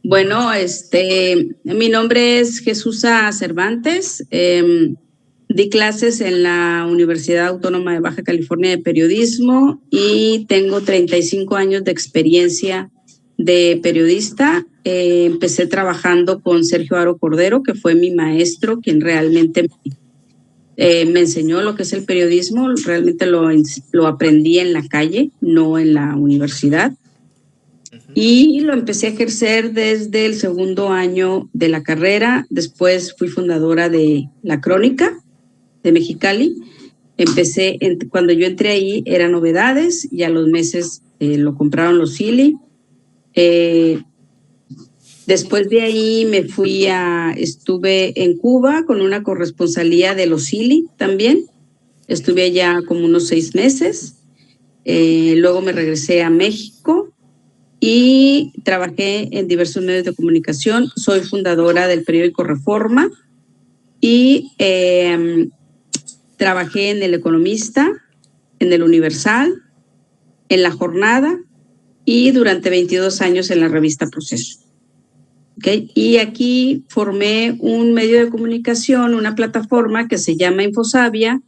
Bueno, mi nombre es Jesusa Cervantes. Di clases en la Universidad Autónoma de Baja California de Periodismo y tengo 35 años de experiencia de periodista. Empecé trabajando con Sergio Aro Cordero, que fue mi maestro, quien realmente me enseñó lo que es el periodismo. Realmente lo aprendí en la calle, no en la universidad. Y lo empecé a ejercer desde el segundo año de la carrera. Después fui fundadora de La Crónica de Mexicali. Cuando yo entré ahí eran Novedades y a los meses lo compraron los Silly. Después de ahí estuve en Cuba con una corresponsalía de los Silly también. Estuve allá como unos 6 meses. Luego me regresé a México y trabajé en diversos medios de comunicación. Soy fundadora del periódico Reforma y trabajé en El Economista, en El Universal, en La Jornada y durante 22 años en la revista Proceso. ¿Okay? Y aquí formé un medio de comunicación, una plataforma que se llama Infosabia,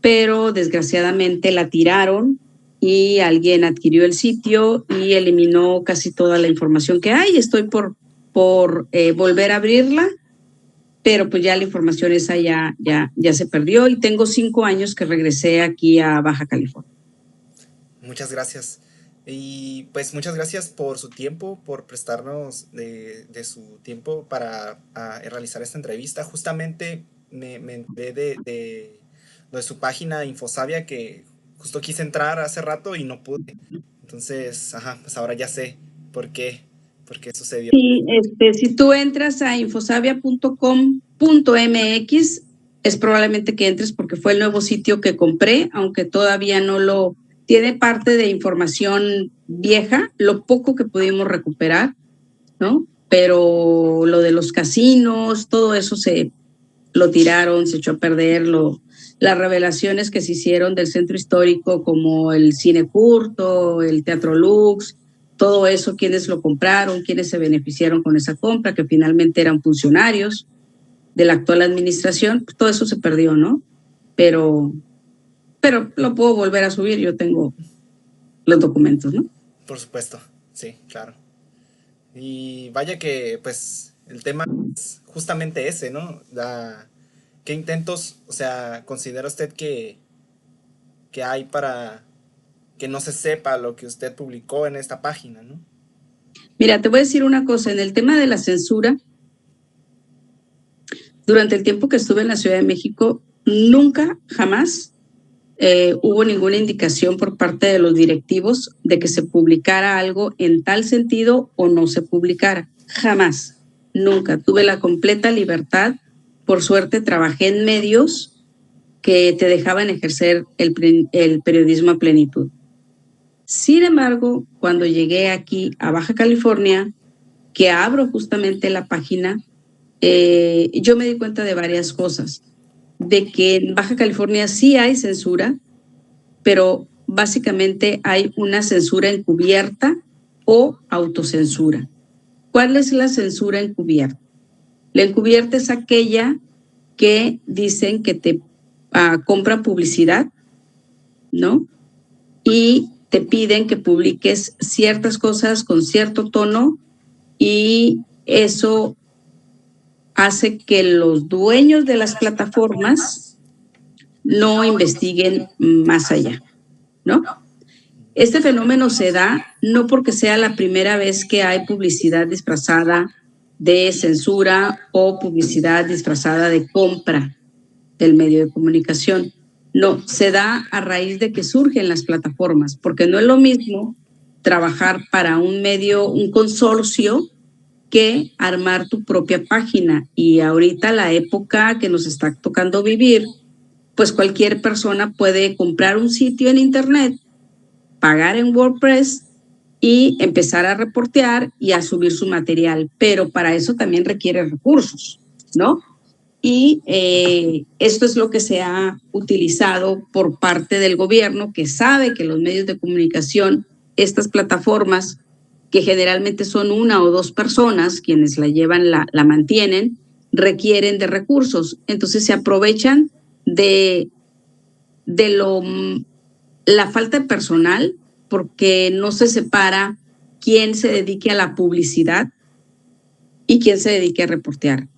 pero desgraciadamente la tiraron y alguien adquirió el sitio y eliminó casi toda la información que hay. Estoy por volver a abrirla, pero pues ya la información esa ya se perdió y tengo 5 años que regresé aquí a Baja California. Muchas gracias. Y pues muchas gracias por su tiempo, por prestarnos de su tiempo para realizar esta entrevista. Justamente me enteré de su página Infosabia, que justo quise entrar hace rato y no pude. Entonces, pues ahora ya sé por qué sucedió. Sí, si tú entras a infosabia.com.mx, es probablemente que entres porque fue el nuevo sitio que compré, aunque todavía no lo tiene parte de información vieja, lo poco que pudimos recuperar, ¿no? Pero lo de los casinos, todo eso lo tiraron, se echó a perder, las revelaciones que se hicieron del centro histórico, como el Cine Curto, el Teatro Lux, todo eso, quiénes lo compraron, quiénes se beneficiaron con esa compra, que finalmente eran funcionarios de la actual administración, pues todo eso se perdió, ¿no? Pero lo puedo volver a subir, yo tengo los documentos, ¿no? Por supuesto, sí, claro. Y vaya que, pues, el tema es justamente ese, ¿no? ¿Qué intentos, o sea, considera usted que hay para que no se sepa lo que usted publicó en esta página, ¿no? Mira, te voy a decir una cosa, en el tema de la censura, durante el tiempo que estuve en la Ciudad de México, nunca, jamás hubo ninguna indicación por parte de los directivos de que se publicara algo en tal sentido o no se publicara. Jamás, nunca. Tuve la completa libertad. Por suerte, trabajé en medios que te dejaban ejercer el periodismo a plenitud. Sin embargo, cuando llegué aquí a Baja California, que abro justamente la página, yo me di cuenta de varias cosas. De que en Baja California sí hay censura, pero básicamente hay una censura encubierta o autocensura. ¿Cuál es la censura encubierta? La encubierta es aquella que dicen que te compran publicidad, ¿no? Y te piden que publiques ciertas cosas con cierto tono y eso hace que los dueños de las plataformas no investiguen más allá, ¿no? Este fenómeno se da no porque sea la primera vez que hay publicidad disfrazada de censura o publicidad disfrazada de compra del medio de comunicación. No, se da a raíz de que surgen las plataformas, porque no es lo mismo trabajar para un medio, un consorcio, que armar tu propia página. Y ahorita la época que nos está tocando vivir, pues cualquier persona puede comprar un sitio en internet, pagar en WordPress y empezar a reportear y a subir su material. Pero para eso también requiere recursos, ¿no? Y esto es lo que se ha utilizado por parte del gobierno, que sabe que los medios de comunicación, estas plataformas, que generalmente son una o dos personas quienes la llevan, la mantienen, requieren de recursos. Entonces se aprovechan de la falta de personal, porque no se separa quién se dedique a la publicidad y quién se dedique a reportear.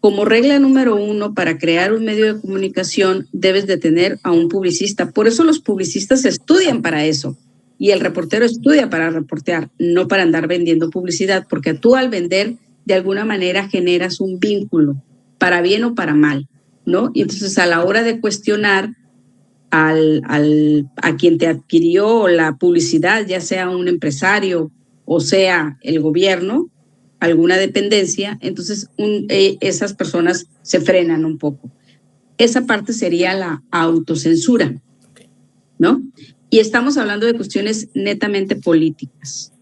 Como regla número 1, para crear un medio de comunicación debes de tener a un publicista. Por eso los publicistas estudian para eso y el reportero estudia para reportear, no para andar vendiendo publicidad, porque tú al vender de alguna manera generas un vínculo, para bien o para mal, ¿no? Y entonces a la hora de cuestionar a quien te adquirió la publicidad, ya sea un empresario o sea el gobierno, alguna dependencia, entonces esas personas se frenan un poco. Esa parte sería la autocensura, ¿no? Y estamos hablando de cuestiones netamente políticas.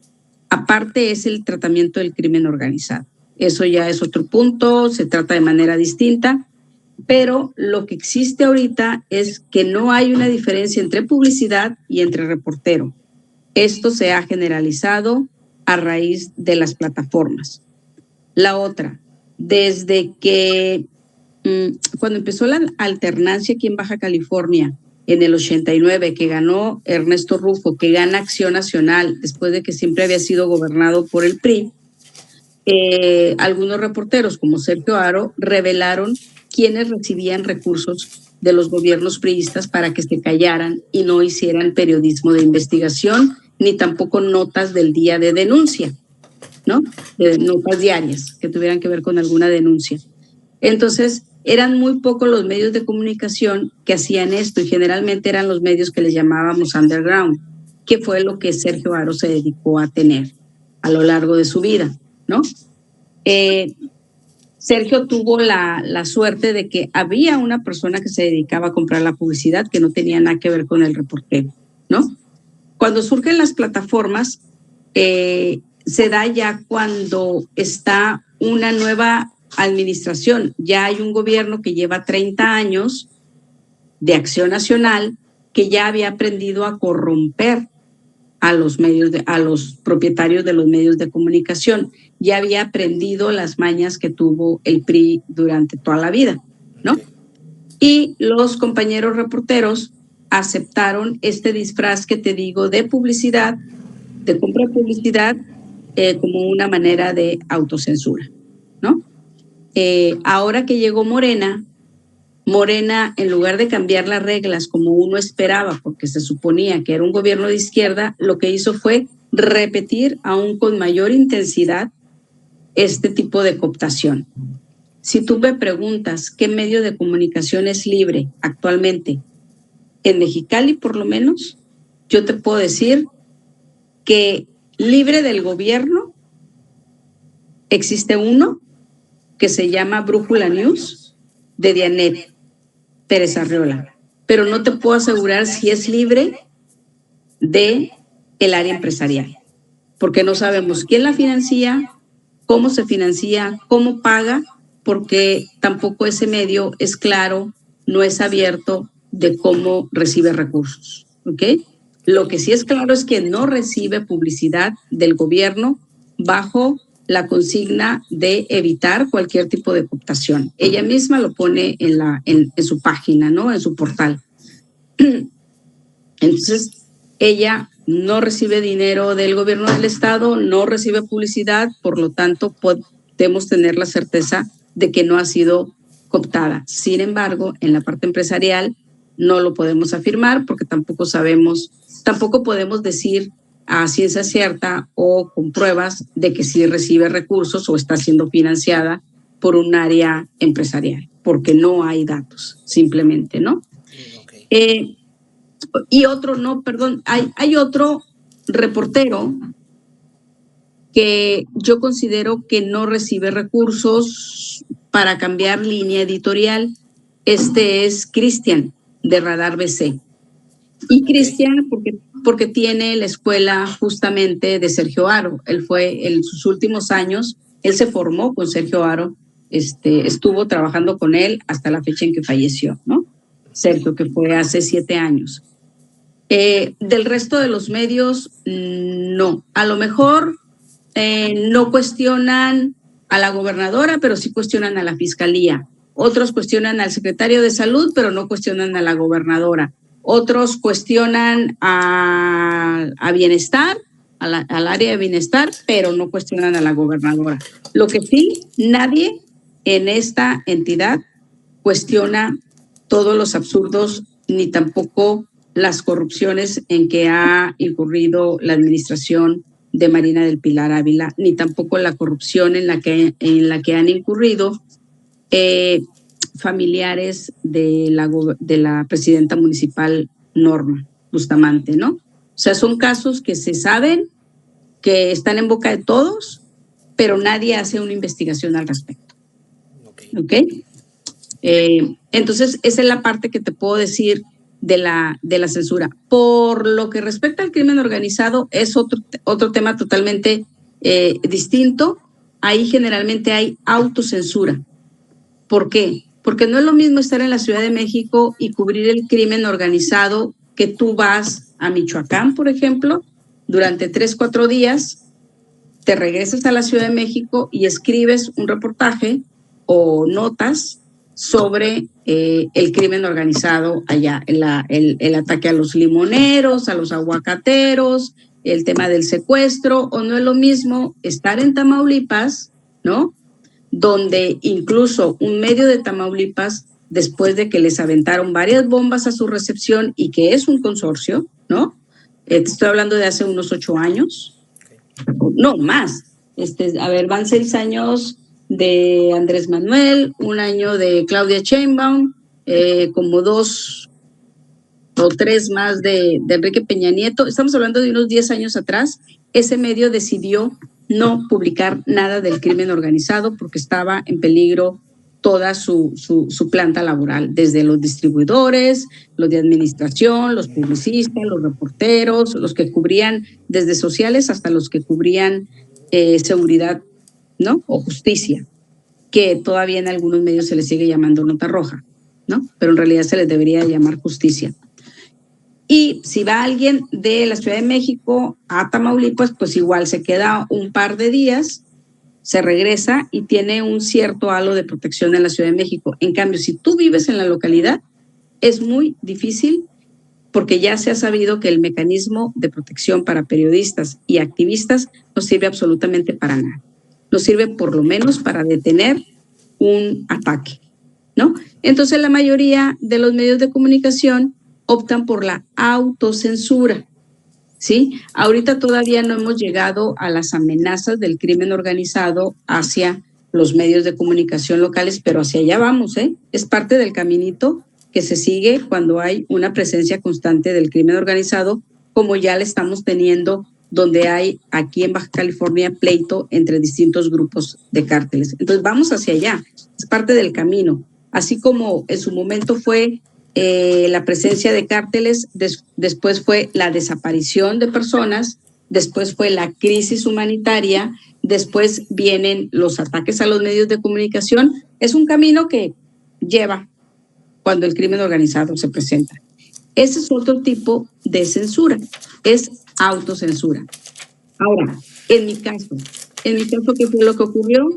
Aparte es el tratamiento del crimen organizado. Eso ya es otro punto, se trata de manera distinta, pero lo que existe ahorita es que no hay una diferencia entre publicidad y entre reportero. Esto se ha generalizado a raíz de las plataformas. La otra, desde que cuando empezó la alternancia aquí en Baja California, en el 89, que ganó Ernesto Rufo, que gana Acción Nacional, después de que siempre había sido gobernado por el PRI, algunos reporteros, como Sergio Haro, revelaron quiénes recibían recursos de los gobiernos priistas para que se callaran y no hicieran periodismo de investigación, ni tampoco notas del día de denuncia, ¿no? De notas diarias que tuvieran que ver con alguna denuncia. Entonces, eran muy pocos los medios de comunicación que hacían esto y generalmente eran los medios que les llamábamos underground, que fue lo que Sergio Haro se dedicó a tener a lo largo de su vida, ¿no? Sergio tuvo la suerte de que había una persona que se dedicaba a comprar la publicidad que no tenía nada que ver con el reportero, ¿no? Cuando surgen las plataformas, se da ya cuando está una nueva administración. Ya hay un gobierno que lleva 30 años de Acción Nacional que ya había aprendido a corromper a los propietarios de los medios de comunicación. Ya había aprendido las mañas que tuvo el PRI durante toda la vida, ¿no? Y los compañeros reporteros aceptaron este disfraz que te digo de publicidad, de compra de publicidad, como una manera de autocensura, ¿no? Ahora que llegó Morena, en lugar de cambiar las reglas como uno esperaba, porque se suponía que era un gobierno de izquierda, lo que hizo fue repetir aún con mayor intensidad este tipo de cooptación. Si tú me preguntas qué medio de comunicación es libre actualmente, en Mexicali por lo menos, yo te puedo decir que libre del gobierno existe uno que se llama Brújula News, de Dianet Pérez Arriola, pero no te puedo asegurar si es libre de el área empresarial, porque no sabemos quién la financia, cómo se financia, cómo paga, porque tampoco ese medio es claro, no es abierto de cómo recibe recursos, ¿ok? Lo que sí es claro es que no recibe publicidad del gobierno bajo la consigna de evitar cualquier tipo de cooptación. Ella misma lo pone en su página, ¿no? En su portal. Entonces, ella no recibe dinero del gobierno del estado, no recibe publicidad, por lo tanto, podemos tener la certeza de que no ha sido cooptada. Sin embargo, en la parte empresarial no lo podemos afirmar porque tampoco podemos decir a ciencia cierta o con pruebas de que sí recibe recursos o está siendo financiada por un área empresarial, porque no hay datos, simplemente, ¿no? Okay. Hay otro reportero que yo considero que no recibe recursos para cambiar línea editorial. Este es Cristian, de Radar BC. Y Cristian, porque tiene la escuela justamente de Sergio Haro. Él fue en sus últimos años, él se formó con Sergio Haro, estuvo trabajando con él hasta la fecha en que falleció, ¿no? Sergio, que fue hace 7 años. Del resto de los medios, no. A lo mejor no cuestionan a la gobernadora, pero sí cuestionan a la fiscalía. Otros cuestionan al secretario de salud, pero no cuestionan a la gobernadora. Otros cuestionan a bienestar, al área de bienestar, pero no cuestionan a la gobernadora. Lo que sí, nadie en esta entidad cuestiona todos los absurdos ni tampoco las corrupciones en que ha incurrido la administración de Marina del Pilar Ávila, ni tampoco la corrupción en la que han incurrido familiares de la presidenta municipal Norma Bustamante, ¿no? O sea, son casos que se saben, que están en boca de todos, pero nadie hace una investigación al respecto. ¿Ok? Entonces, esa es la parte que te puedo decir de la censura. Por lo que respecta al crimen organizado, es otro tema totalmente distinto. Ahí generalmente hay autocensura. ¿Por qué? Porque no es lo mismo estar en la Ciudad de México y cubrir el crimen organizado que tú vas a Michoacán, por ejemplo, durante 3, 4 días, te regresas a la Ciudad de México y escribes un reportaje o notas sobre el crimen organizado allá, el ataque a los limoneros, a los aguacateros, el tema del secuestro, o no es lo mismo estar en Tamaulipas, ¿no? Donde incluso un medio de Tamaulipas, después de que les aventaron varias bombas a su recepción y que es un consorcio, ¿no? Te estoy hablando de hace unos 8 años, no, más. Van 6 años de Andrés Manuel, 1 año de Claudia Sheinbaum, como 2 o 3 más de Enrique Peña Nieto. Estamos hablando de unos 10 años atrás. Ese medio decidió no publicar nada del crimen organizado porque estaba en peligro toda su planta laboral, desde los distribuidores, los de administración, los publicistas, los reporteros, los que cubrían desde sociales hasta los que cubrían seguridad, ¿no? O justicia, que todavía en algunos medios se les sigue llamando nota roja, ¿no? Pero en realidad se les debería llamar justicia. Y si va alguien de la Ciudad de México a Tamaulipas, pues igual se queda un par de días, se regresa y tiene un cierto halo de protección en la Ciudad de México. En cambio, si tú vives en la localidad, es muy difícil porque ya se ha sabido que el mecanismo de protección para periodistas y activistas no sirve absolutamente para nada. No sirve por lo menos para detener un ataque, ¿no? Entonces la mayoría de los medios de comunicación optan por la autocensura, ¿sí? Ahorita todavía no hemos llegado a las amenazas del crimen organizado hacia los medios de comunicación locales, pero hacia allá vamos, ¿eh? Es parte del caminito que se sigue cuando hay una presencia constante del crimen organizado, como ya le estamos teniendo donde hay aquí en Baja California pleito entre distintos grupos de cárteles. Entonces vamos hacia allá, es parte del camino. Así como en su momento fue la presencia de cárteles, después fue la desaparición de personas, después fue la crisis humanitaria, después vienen los ataques a los medios de comunicación. Es un camino que lleva cuando el crimen organizado se presenta. Ese es otro tipo de censura, es autocensura. Ahora, en mi caso, ¿qué fue lo que ocurrió?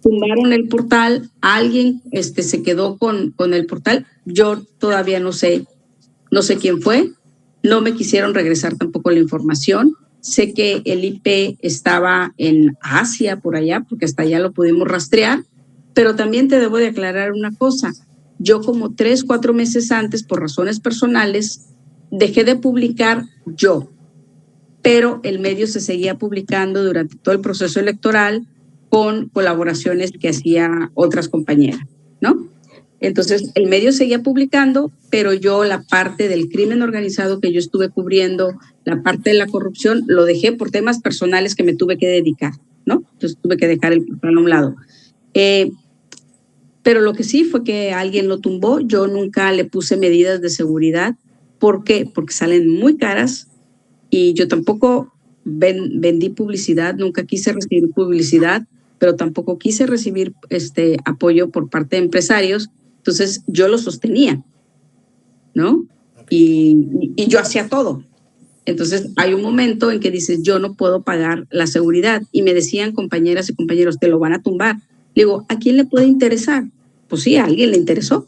Tumbaron el portal, alguien se quedó con el portal, yo todavía no sé quién fue, no me quisieron regresar tampoco la información, sé que el IP estaba en Asia, por allá, porque hasta allá lo pudimos rastrear, pero también te debo de aclarar una cosa, yo como 3, 4 meses antes, por razones personales, dejé de publicar yo, pero el medio se seguía publicando durante todo el proceso electoral, con colaboraciones que hacía otras compañeras, ¿no? Entonces, el medio seguía publicando, pero yo la parte del crimen organizado que yo estuve cubriendo, la parte de la corrupción, lo dejé por temas personales que me tuve que dedicar, ¿no? Entonces, tuve que dejar el portal a un lado. Pero lo que sí fue que alguien lo tumbó, yo nunca le puse medidas de seguridad. ¿Por qué? Porque salen muy caras y yo tampoco vendí publicidad, nunca quise recibir publicidad, pero tampoco quise recibir apoyo por parte de empresarios, entonces yo lo sostenía, ¿no? Y yo hacía todo. Entonces hay un momento en que dices, yo no puedo pagar la seguridad. Y me decían compañeras y compañeros, te lo van a tumbar. Le digo, ¿a quién le puede interesar? Pues sí, a alguien le interesó.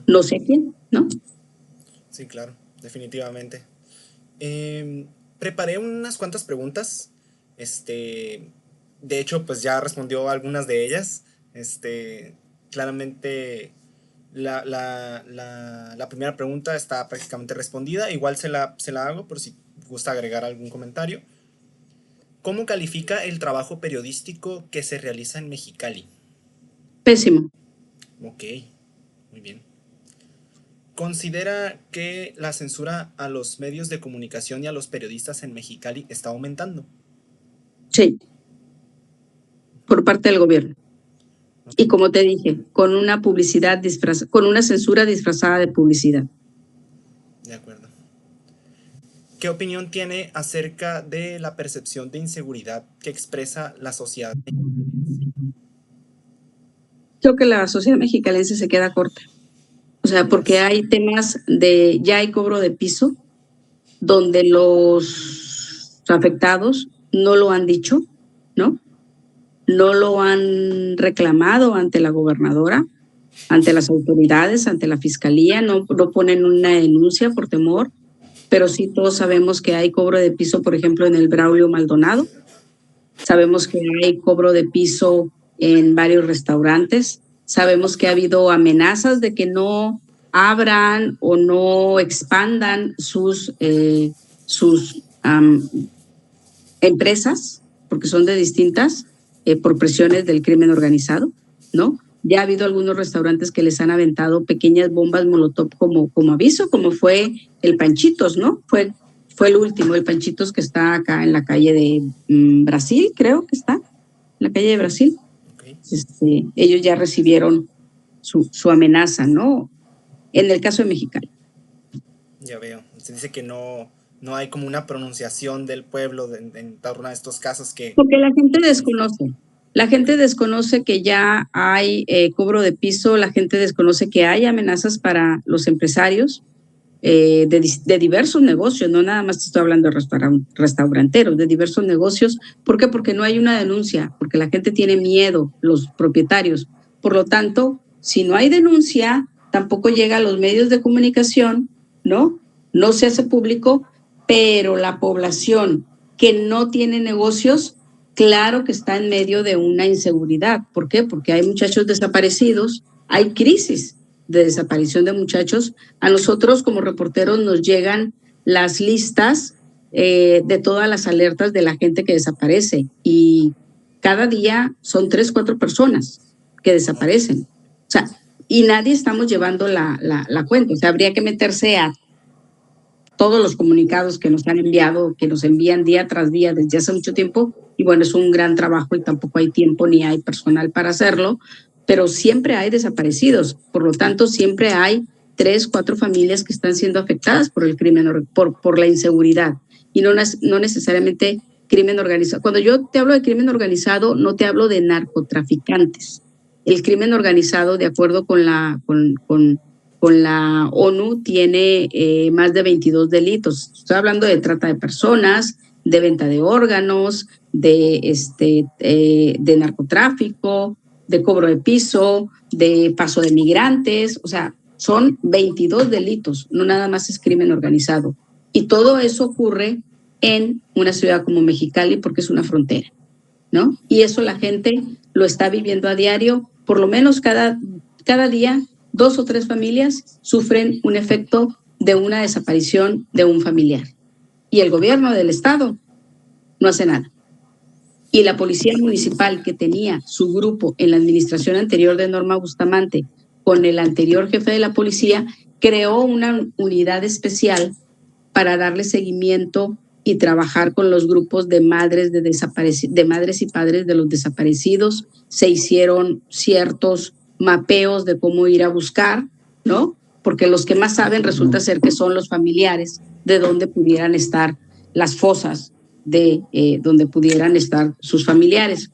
No sé a quién, ¿no? Sí, claro, definitivamente. Preparé unas cuantas preguntas. De hecho, pues ya respondió algunas de ellas. Claramente la primera pregunta está prácticamente respondida. Igual se la hago por si gusta agregar algún comentario. ¿Cómo califica el trabajo periodístico que se realiza en Mexicali? Pésimo. Ok, muy bien. ¿Considera que la censura a los medios de comunicación y a los periodistas en Mexicali está aumentando? Sí, por parte del gobierno. Y como te dije, con una publicidad con una censura disfrazada de publicidad. De acuerdo. ¿Qué opinión tiene acerca de la percepción de inseguridad que expresa la sociedad mexicalense? Creo que la sociedad mexicalense se queda corta. O sea, porque hay temas ya hay cobro de piso, donde los afectados no lo han dicho, ¿no? No lo han reclamado ante la gobernadora, ante las autoridades, ante la fiscalía, no ponen una denuncia por temor, pero sí todos sabemos que hay cobro de piso, por ejemplo, en el Braulio Maldonado. Sabemos que hay cobro de piso en varios restaurantes. Sabemos que ha habido amenazas de que no abran o no expandan sus empresas, porque son de distintas, por presiones del crimen organizado, ¿no? Ya ha habido algunos restaurantes que les han aventado pequeñas bombas molotov como aviso, como fue el Panchitos, ¿no? Fue el último, el Panchitos, que está acá en la calle de Brasil, creo que está, en la calle de Brasil. Okay. Ellos ya recibieron su amenaza, ¿no? En el caso de Mexicali. Ya veo. Usted dice que no hay como una pronunciación del pueblo en torno a estos casos que... Porque la gente desconoce. La gente desconoce que ya hay cobro de piso, la gente desconoce que hay amenazas para los empresarios de diversos negocios, no nada más te estoy hablando de restauranteros, de diversos negocios. ¿Por qué? Porque no hay una denuncia, porque la gente tiene miedo, los propietarios. Por lo tanto, si no hay denuncia, tampoco llega a los medios de comunicación, ¿no? No se hace público, pero la población que no tiene negocios, claro que está en medio de una inseguridad. ¿Por qué? Porque hay muchachos desaparecidos, hay crisis de desaparición de muchachos. A nosotros como reporteros nos llegan las listas de todas las alertas de la gente que desaparece y cada día son 3, 4 personas que desaparecen. O sea, y nadie estamos llevando la cuenta. O sea, habría que meterse a todos los comunicados que nos han enviado, que nos envían día tras día desde hace mucho tiempo, y bueno, es un gran trabajo y tampoco hay tiempo ni hay personal para hacerlo, pero siempre hay desaparecidos, por lo tanto siempre hay 3, 4 familias que están siendo afectadas por el crimen, por la inseguridad, y no necesariamente crimen organizado. Cuando yo te hablo de crimen organizado, no te hablo de narcotraficantes. El crimen organizado, de acuerdo con la ONU, tiene más de 22 delitos. Estoy hablando de trata de personas, de venta de órganos, de narcotráfico, de cobro de piso, de paso de migrantes. O sea, son 22 delitos, no nada más es crimen organizado. Y todo eso ocurre en una ciudad como Mexicali porque es una frontera, ¿no? Y eso la gente lo está viviendo a diario, por lo menos cada día 2 o 3 familias sufren un efecto de una desaparición de un familiar. Y el gobierno del estado no hace nada. Y la policía municipal, que tenía su grupo en la administración anterior de Norma Bustamante con el anterior jefe de la policía, creó una unidad especial para darle seguimiento y trabajar con los grupos de madres de madres y padres de los desaparecidos. Se hicieron ciertos mapeos de cómo ir a buscar, ¿no? Porque los que más saben resulta ser que son los familiares de donde pudieran estar las fosas, de donde pudieran estar sus familiares.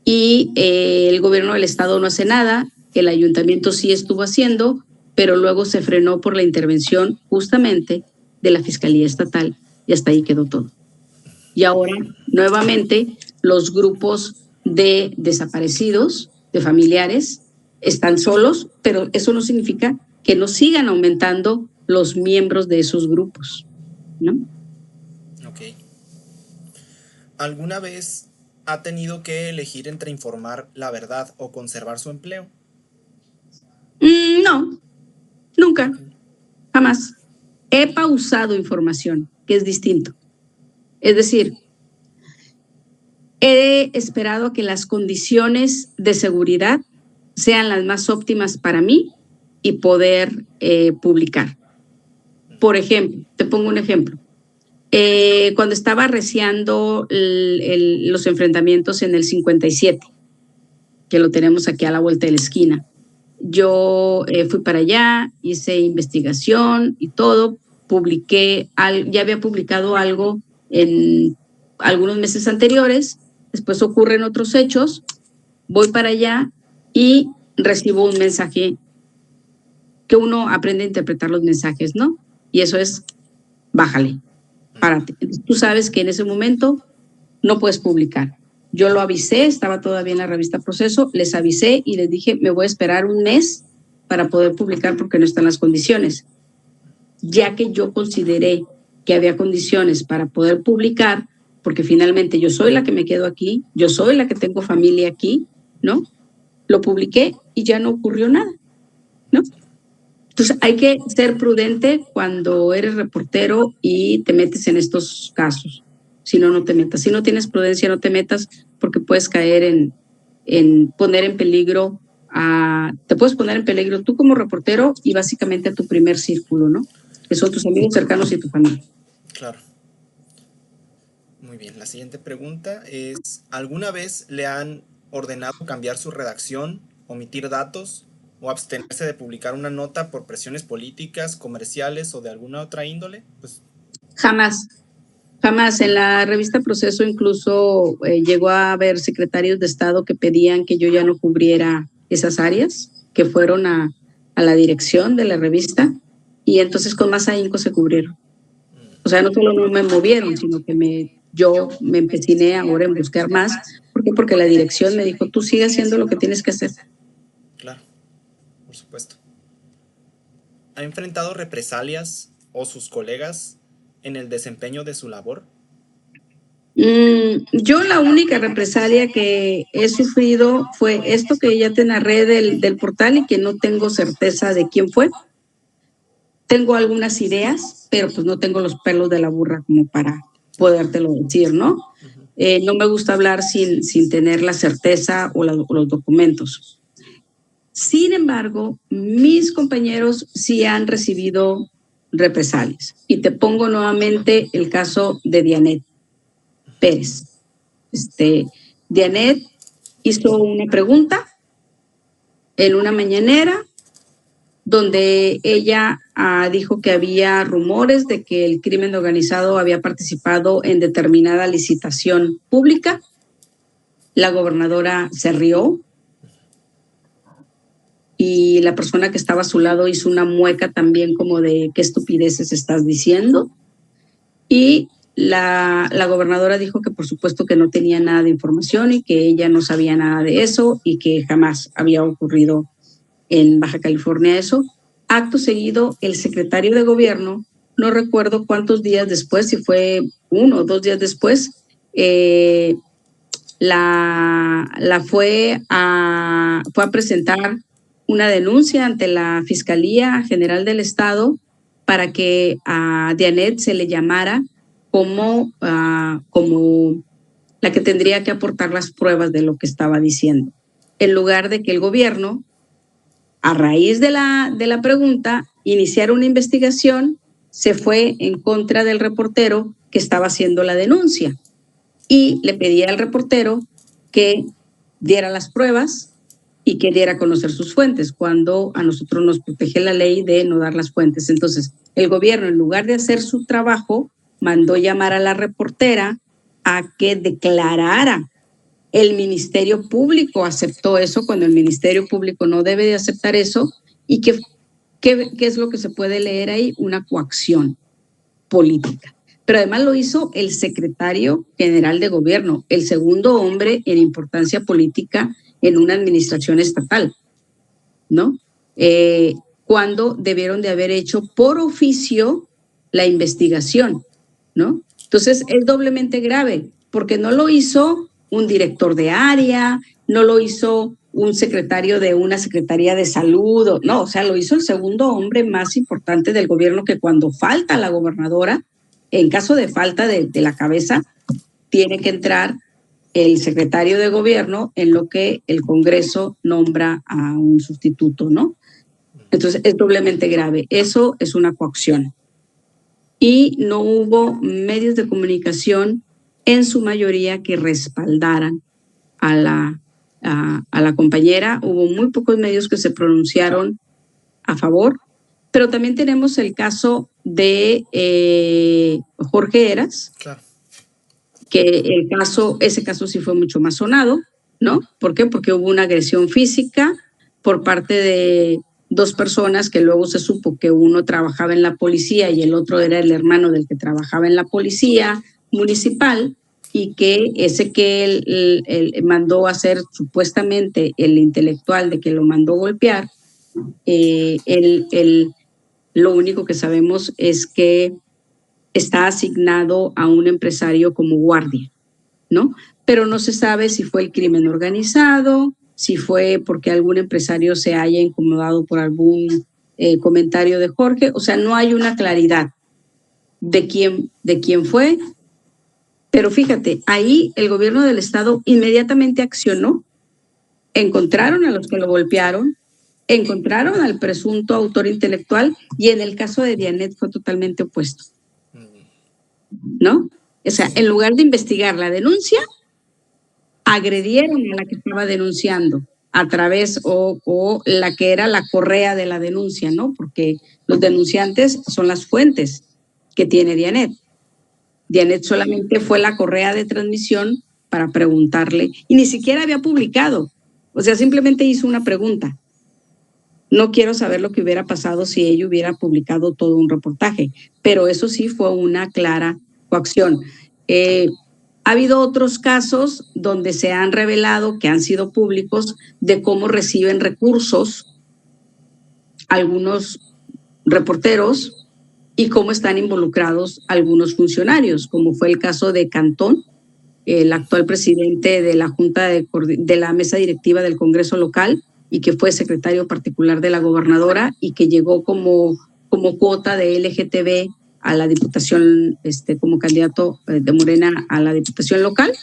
Y el gobierno del estado no hace nada, el ayuntamiento sí estuvo haciendo, pero luego se frenó por la intervención justamente de la Fiscalía Estatal, y hasta ahí quedó todo. Y ahora, nuevamente, los grupos de desaparecidos, de familiares, están solos, pero eso no significa que no sigan aumentando los miembros de esos grupos, ¿no? Ok. ¿Alguna vez ha tenido que elegir entre informar la verdad o conservar su empleo? No, nunca, jamás. He pausado información, que es distinto. Es decir, he esperado que las condiciones de seguridad sean las más óptimas para mí y poder publicar. Por ejemplo, te pongo un ejemplo. Cuando estaba arreciando los enfrentamientos en el 57, que lo tenemos aquí a la vuelta de la esquina, yo fui para allá, hice investigación y todo, ya había publicado algo en algunos meses anteriores, después ocurren otros hechos, voy para allá y recibo un mensaje que uno aprende a interpretar los mensajes, ¿no? Y eso es, bájale, párate. Entonces, tú sabes que en ese momento no puedes publicar. Yo lo avisé, estaba todavía en la revista Proceso, les avisé y les dije, me voy a esperar un mes para poder publicar porque no están las condiciones. Ya que yo consideré que había condiciones para poder publicar, porque finalmente yo soy la que me quedo aquí, yo soy la que tengo familia aquí, ¿no? Lo publiqué y ya no ocurrió nada, ¿no? Entonces hay que ser prudente cuando eres reportero y te metes en estos casos. Si no, no te metas. Si no tienes prudencia, no te metas porque puedes caer en poner en peligro te puedes poner en peligro tú como reportero y básicamente a tu primer círculo, ¿no? Que son tus amigos cercanos y tu familia. Claro. Muy bien, la siguiente pregunta es, ¿alguna vez le han ordenado cambiar su redacción, omitir datos o abstenerse de publicar una nota por presiones políticas, comerciales o de alguna otra índole? Pues jamás. Jamás. En la revista Proceso incluso llegó a haber secretarios de Estado que pedían que yo ya no cubriera esas áreas, que fueron a la dirección de la revista y entonces con más ahínco se cubrieron. O sea, no solo no me movieron, sino que yo me empeciné ahora en buscar más. ¿Por qué? Porque la dirección me dijo, tú sigue haciendo lo que tienes que hacer. Claro, por supuesto. ¿Ha enfrentado represalias o sus colegas en el desempeño de su labor? Yo la única represalia que he sufrido fue esto que ya te narré del portal y que no tengo certeza de quién fue. Tengo algunas ideas, pero pues no tengo los pelos de la burra como para podértelo decir, ¿no? No me gusta hablar sin tener la certeza o los documentos. Sin embargo, mis compañeros sí han recibido represalias. Y te pongo nuevamente el caso de Dianet Pérez. Dianet hizo una pregunta en una mañanera donde ella dijo que había rumores de que el crimen organizado había participado en determinada licitación pública. La gobernadora se rió y la persona que estaba a su lado hizo una mueca también como de qué estupideces estás diciendo. Y la gobernadora dijo que por supuesto que no tenía nada de información y que ella no sabía nada de eso y que jamás había ocurrido en Baja California eso. Acto seguido, el secretario de gobierno, no recuerdo cuántos días después, si fue 1 o 2 días después, fue a presentar una denuncia ante la Fiscalía General del Estado para que a Dianet se le llamara como la que tendría que aportar las pruebas de lo que estaba diciendo, en lugar de que el gobierno, a raíz de la pregunta, iniciara una investigación, se fue en contra del reportero que estaba haciendo la denuncia y le pedía al reportero que diera las pruebas y que diera a conocer sus fuentes, cuando a nosotros nos protege la ley de no dar las fuentes. Entonces, el gobierno, en lugar de hacer su trabajo, mandó llamar a la reportera a que declarara. El Ministerio Público aceptó eso cuando el Ministerio Público no debe de aceptar eso. ¿Y qué es lo que se puede leer ahí? Una coacción política. pero además lo hizo el secretario general de gobierno, el segundo hombre en importancia política en una administración estatal, ¿no? Cuando debieron de haber hecho por oficio la investigación, ¿no? Entonces es doblemente grave, porque no lo hizo un director de área, no lo hizo un secretario de una secretaría de salud, no, o sea, lo hizo el segundo hombre más importante del gobierno, que cuando falta la gobernadora, en caso de falta de la cabeza, tiene que entrar el secretario de gobierno en lo que el Congreso nombra a un sustituto, ¿no? Entonces es doblemente grave. Eso es una coacción. Y no hubo medios de comunicación en su mayoría que respaldaran a la compañera. Hubo muy pocos medios que se pronunciaron a favor, pero también tenemos el caso de Jorge Heras, Claro. que ese caso sí fue mucho más sonado, ¿no? ¿Por qué? Porque hubo una agresión física por parte de dos personas que luego se supo que uno trabajaba en la policía y el otro era el hermano del que trabajaba en la policía municipal, y que ese que él mandó a hacer, supuestamente el intelectual de que lo mandó golpear, lo único que sabemos es que está asignado a un empresario como guardia, ¿no? Pero no se sabe si fue el crimen organizado, si fue porque algún empresario se haya incomodado por algún comentario de Jorge. O sea, no hay una claridad de quién fue. Pero fíjate, ahí el gobierno del estado inmediatamente accionó, encontraron a los que lo golpearon, encontraron al presunto autor intelectual, y en el caso de Dianet fue totalmente opuesto, ¿no? O sea, en lugar de investigar la denuncia, agredieron a la que estaba denunciando a través o la que era la correa de la denuncia, ¿no? Porque los denunciantes son las fuentes que tiene Dianet. Dianet solamente fue la correa de transmisión para preguntarle, y ni siquiera había publicado, o sea, simplemente hizo una pregunta. No quiero saber lo que hubiera pasado si ella hubiera publicado todo un reportaje, pero eso sí fue una clara coacción. Ha habido otros casos donde se han revelado, que han sido públicos, de cómo reciben recursos algunos reporteros y cómo están involucrados algunos funcionarios, como fue el caso de Cantón, el actual presidente de la Junta de la Mesa Directiva del Congreso Local, y que fue secretario particular de la gobernadora, y que llegó como cuota de LGTB a la diputación, como candidato de Morena a la diputación local.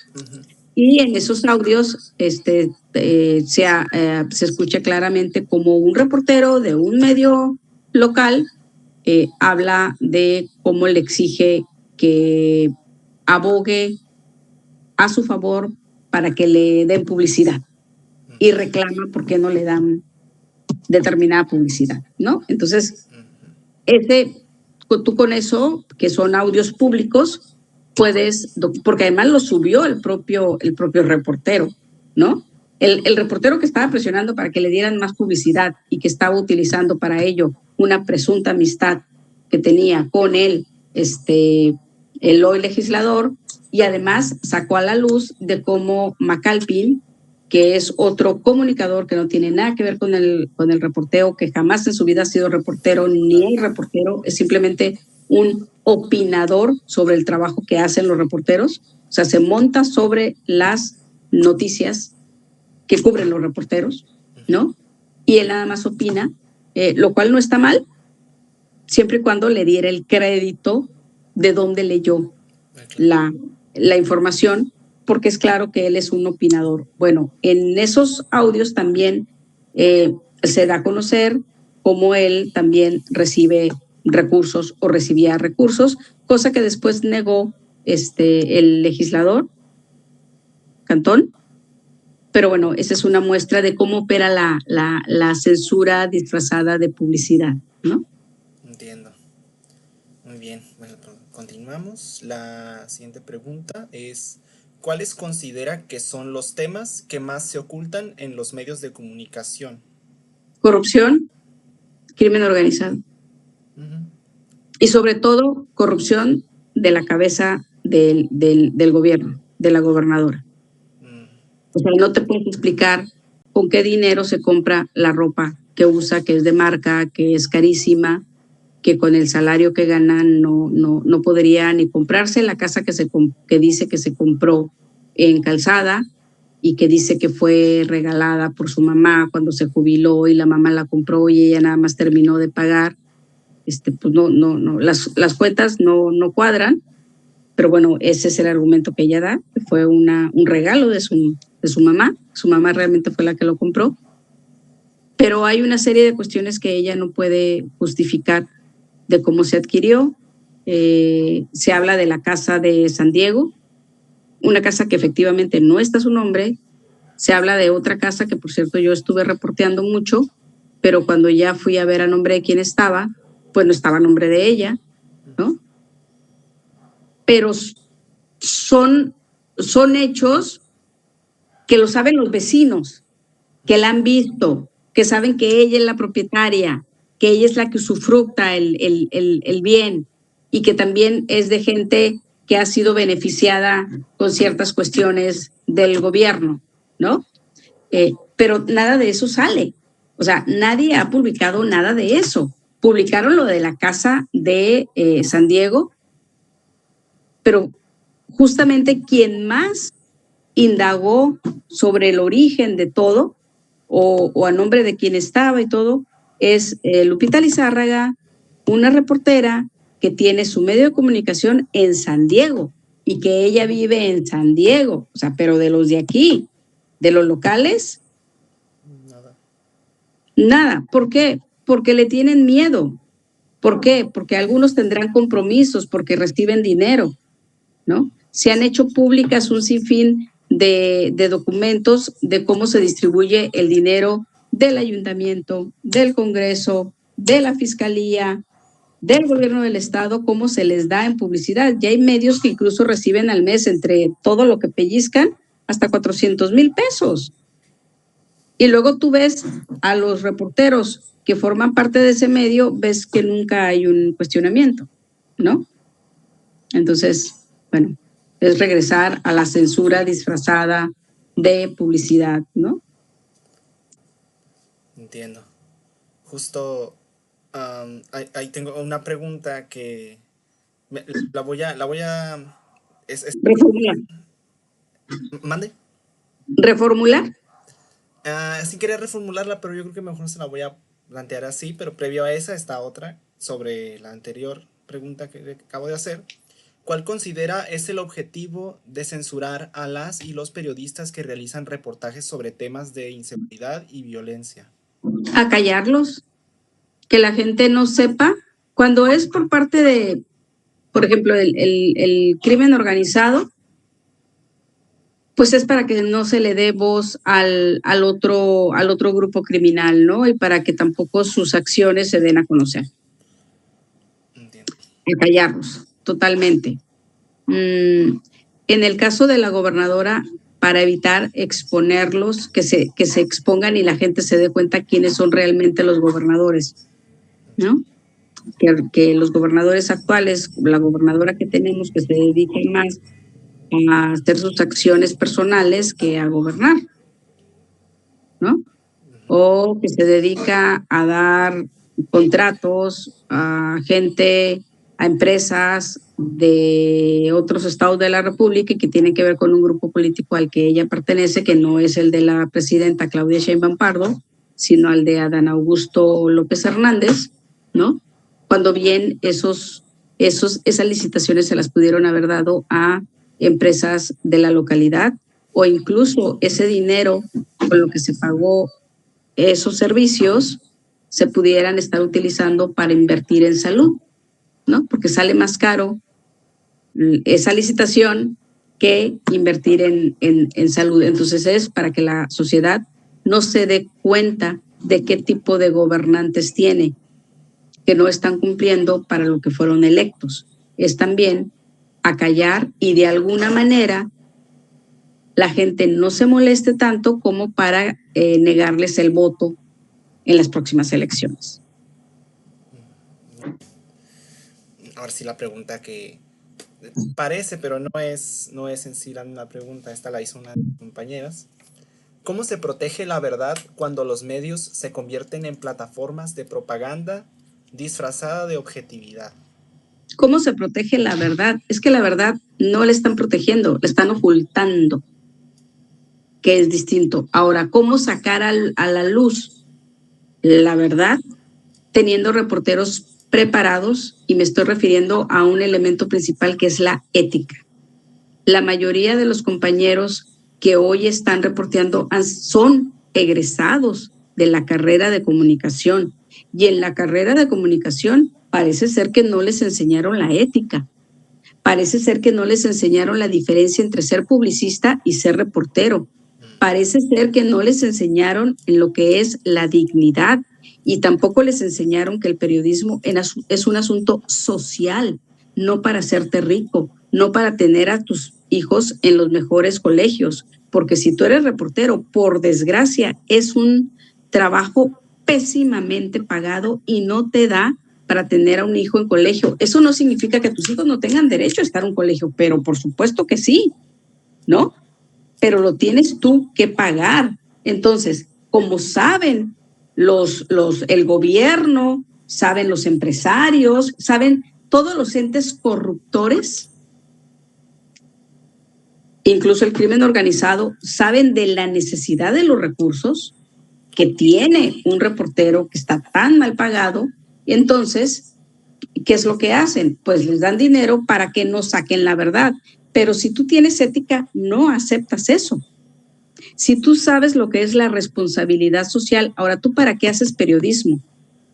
Y en esos audios se escucha claramente como un reportero de un medio local habla de cómo le exige que abogue a su favor para que le den publicidad, y reclama por qué no le dan determinada publicidad, ¿no? Entonces, tú con eso, que son audios públicos, puedes, porque además lo subió el propio reportero, ¿no? El reportero que estaba presionando para que le dieran más publicidad y que estaba utilizando para ello una presunta amistad que tenía con el hoy legislador, y además sacó a la luz de cómo McAlpin, que es otro comunicador que no tiene nada que ver con el reporteo, que jamás en su vida ha sido reportero, ni un reportero, es simplemente un opinador sobre el trabajo que hacen los reporteros. O sea, se monta sobre las noticias que cubren los reporteros, ¿no? Y él nada más opina, lo cual no está mal, siempre y cuando le diera el crédito de dónde leyó la información, porque es claro que él es un opinador. Bueno, en esos audios también se da a conocer cómo él también recibe recursos o recibía recursos, cosa que después negó el legislador Cantón. Pero bueno, esa es una muestra de cómo opera la censura disfrazada de publicidad, ¿no? Entiendo. Muy bien. Bueno, continuamos. La siguiente pregunta es: ¿cuáles considera que son los temas que más se ocultan en los medios de comunicación? Corrupción, crimen organizado. Y sobre todo, corrupción de la cabeza del gobierno, de la gobernadora. O sea, no te puedo explicar con qué dinero se compra la ropa que usa, que es de marca, que es carísima, que con el salario que ganan no podría ni comprarse la casa que dice que se compró en Calzada y que dice que fue regalada por su mamá cuando se jubiló y la mamá la compró y ella nada más terminó de pagar. Pues no, las cuentas no cuadran, pero bueno, ese es el argumento que ella da, que fue un regalo de su mamá realmente fue la que lo compró, pero hay una serie de cuestiones que ella no puede justificar de cómo se adquirió. Se habla de la casa de San Diego, una casa que efectivamente no está a su nombre. Se habla de otra casa que, por cierto, yo estuve reporteando mucho, pero cuando ya fui a ver a nombre de quién estaba, pues no estaba a nombre de ella, ¿no? Pero son hechos que lo saben los vecinos, que la han visto, que saben que ella es la propietaria, que ella es la que usufructa el bien y que también es de gente que ha sido beneficiada con ciertas cuestiones del gobierno, ¿no? Pero nada de eso sale. O sea, nadie ha publicado nada de eso. Publicaron lo de la casa de San Diego, pero justamente quien más indagó sobre el origen de todo o a nombre de quien estaba y todo es Lupita Lizárraga, una reportera que tiene su medio de comunicación en San Diego y que ella vive en San Diego, o sea, pero de los de aquí, de los locales, nada. ¿Por qué? Porque le tienen miedo. ¿Por qué? Porque algunos tendrán compromisos, porque reciben dinero, ¿no? Se han hecho públicas un sinfín de documentos de cómo se distribuye el dinero del ayuntamiento, del Congreso, de la Fiscalía, del gobierno del estado, cómo se les da en publicidad. Ya hay medios que incluso reciben al mes, entre todo lo que pellizcan, hasta 400,000 pesos. Y luego tú ves a los reporteros que forman parte de ese medio, ves que nunca hay un cuestionamiento, ¿no? Entonces, bueno, es regresar a la censura disfrazada de publicidad, ¿no? Entiendo. Justo ahí tengo una pregunta que la voy a Reformular. ¿Mande? ¿Reformular? Sí quería reformularla, pero yo creo que mejor se la voy a plantear así, pero previo a esa está otra sobre la anterior pregunta que acabo de hacer. ¿Cuál considera es el objetivo de censurar a las y los periodistas que realizan reportajes sobre temas de inseguridad y violencia? A callarlos, que la gente no sepa. Cuando es por parte de, por ejemplo, el crimen organizado, pues es para que no se le dé voz al otro grupo criminal, ¿no? Y para que tampoco sus acciones se den a conocer. Entiendo. A callarlos, totalmente. En el caso de la gobernadora, para evitar exponerlos, que se expongan y la gente se dé cuenta quiénes son realmente los gobernadores, ¿no? Que los gobernadores actuales, la gobernadora que tenemos, que se dediquen más a hacer sus acciones personales que a gobernar, ¿no? O que se dedica a dar contratos a gente, a empresas de otros estados de la República y que tienen que ver con un grupo político al que ella pertenece, que no es el de la presidenta Claudia Sheinbaum Pardo, sino al de Adán Augusto López Hernández, ¿no? Cuando bien esas licitaciones se las pudieron haber dado a empresas de la localidad o incluso ese dinero con lo que se pagó esos servicios se pudieran estar utilizando para invertir en salud, ¿no? Porque sale más caro esa licitación que invertir en salud. Entonces es para que la sociedad no se dé cuenta de qué tipo de gobernantes tiene, que no están cumpliendo para lo que fueron electos. Es también acallar y de alguna manera la gente no se moleste tanto como para negarles el voto en las próximas elecciones. Ahora sí la pregunta que parece, pero no es en sí la misma pregunta. Esta la hizo una de mis compañeras. ¿Cómo se protege la verdad cuando los medios se convierten en plataformas de propaganda disfrazada de objetividad? ¿Cómo se protege la verdad? Es que la verdad no la están protegiendo, la están ocultando, que es distinto. Ahora, ¿cómo sacar a la luz la verdad? Teniendo reporteros preparados, y me estoy refiriendo a un elemento principal que es la ética. La mayoría de los compañeros que hoy están reporteando son egresados de la carrera de comunicación, y en la carrera de comunicación parece ser que no les enseñaron la ética, parece ser que no les enseñaron la diferencia entre ser publicista y ser reportero, parece ser que no les enseñaron en lo que es la dignidad, y tampoco les enseñaron que el periodismo es un asunto social, no para hacerte rico, no para tener a tus hijos en los mejores colegios, porque si tú eres reportero, por desgracia, es un trabajo pésimamente pagado y no te da para tener a un hijo en colegio. Eso no significa que tus hijos no tengan derecho a estar en un colegio, pero por supuesto que sí, ¿no? Pero lo tienes tú que pagar. Entonces, como saben el gobierno, saben los empresarios, saben todos los entes corruptores, incluso el crimen organizado, saben de la necesidad de los recursos que tiene un reportero que está tan mal pagado. Y entonces, ¿qué es lo que hacen? Pues les dan dinero para que no saquen la verdad. Pero si tú tienes ética, no aceptas eso. Si tú sabes lo que es la responsabilidad social, ahora, ¿tú para qué haces periodismo?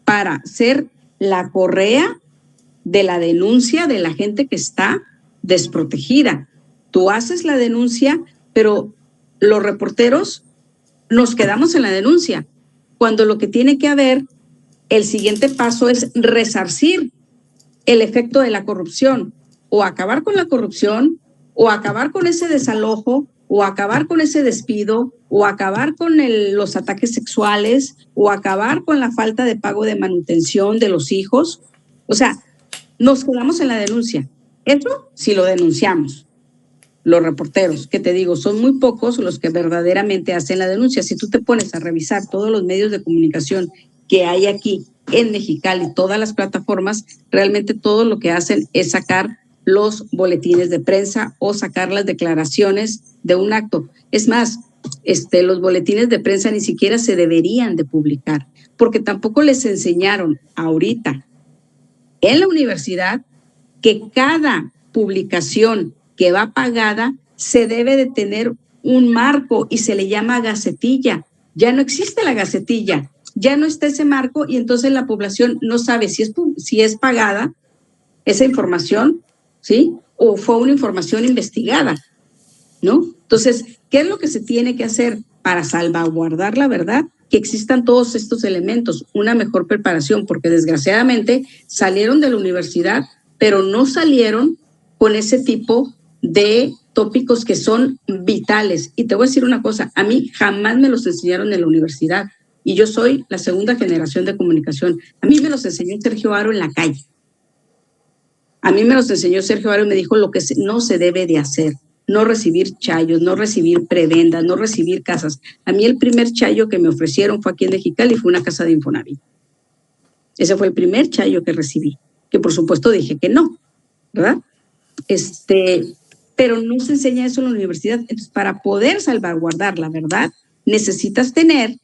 Para ser la correa de la denuncia de la gente que está desprotegida. Tú haces la denuncia, pero los reporteros nos quedamos en la denuncia, cuando lo que tiene que haber, el siguiente paso es resarcir el efecto de la corrupción, o acabar con la corrupción, o acabar con ese desalojo, o acabar con ese despido, o acabar con los ataques sexuales, o acabar con la falta de pago de manutención de los hijos. O sea, nos quedamos en la denuncia. Eso sí lo denunciamos. Los reporteros, que te digo, son muy pocos los que verdaderamente hacen la denuncia. Si tú te pones a revisar todos los medios de comunicación que hay aquí en Mexicali, todas las plataformas, realmente todo lo que hacen es sacar los boletines de prensa o sacar las declaraciones de un acto. Es más, los boletines de prensa ni siquiera se deberían de publicar, porque tampoco les enseñaron ahorita en la universidad que cada publicación que va pagada se debe de tener un marco y se le llama gacetilla. Ya no existe la gacetilla, ya no está ese marco, y entonces la población no sabe si es pagada esa información, ¿sí? O fue una información investigada, ¿no? Entonces, ¿qué es lo que se tiene que hacer para salvaguardar la verdad? Que existan todos estos elementos, una mejor preparación, porque desgraciadamente salieron de la universidad, pero no salieron con ese tipo de tópicos que son vitales. Y te voy a decir una cosa, a mí jamás me los enseñaron en la universidad, y yo soy la segunda generación de comunicación. A mí me los enseñó Sergio Haro en la calle. A mí me los enseñó Sergio Haro y me dijo lo que no se debe de hacer: no recibir chayos, no recibir prebendas, no recibir casas. A mí el primer chayo que me ofrecieron fue aquí en Mexicali, fue una casa de Infonavit. Ese fue el primer chayo que recibí, que por supuesto dije que no, ¿verdad? Pero no se enseña eso en la universidad. Entonces, para poder salvaguardar la verdad, necesitas tener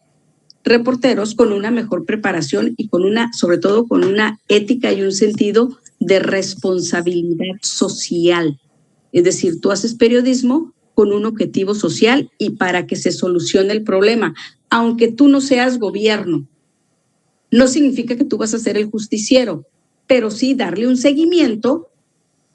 reporteros con una mejor preparación y sobre todo con una ética y un sentido de responsabilidad social. Es decir, tú haces periodismo con un objetivo social y para que se solucione el problema. Aunque tú no seas gobierno, no significa que tú vas a ser el justiciero, pero sí darle un seguimiento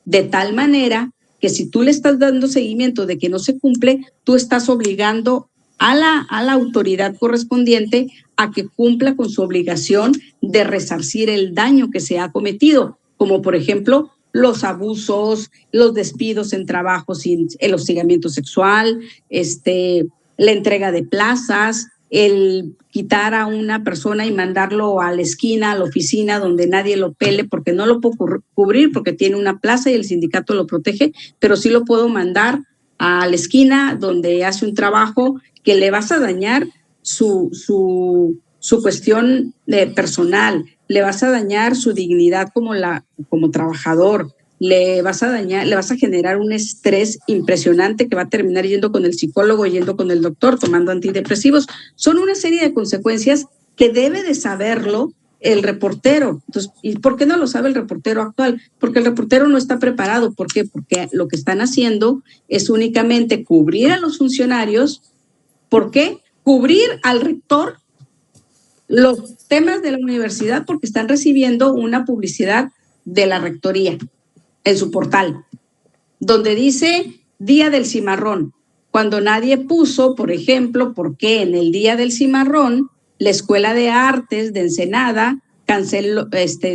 de tal manera que si tú le estás dando seguimiento de que no se cumple, tú estás obligando a la autoridad correspondiente a que cumpla con su obligación de resarcir el daño que se ha cometido, como por ejemplo los abusos, los despidos en trabajos, el hostigamiento sexual, la entrega de plazas, el quitar a una persona y mandarlo a la esquina, a la oficina, donde nadie lo pele, porque no lo puedo cubrir, porque tiene una plaza y el sindicato lo protege, pero sí lo puedo mandar a la esquina donde hace un trabajo que le vas a dañar su cuestión personal, le vas a dañar su dignidad como trabajador, le vas a generar un estrés impresionante que va a terminar yendo con el psicólogo, yendo con el doctor, tomando antidepresivos. Son una serie de consecuencias que debe de saberlo el reportero. Entonces, ¿y por qué no lo sabe el reportero actual? Porque el reportero no está preparado. ¿Por qué? Porque lo que están haciendo es únicamente cubrir a los funcionarios. ¿Por qué? Cubrir al rector los temas de la universidad, porque están recibiendo una publicidad de la rectoría en su portal, donde dice Día del Cimarrón, cuando nadie puso, por ejemplo, por qué en el Día del Cimarrón la Escuela de Artes de Ensenada canceló,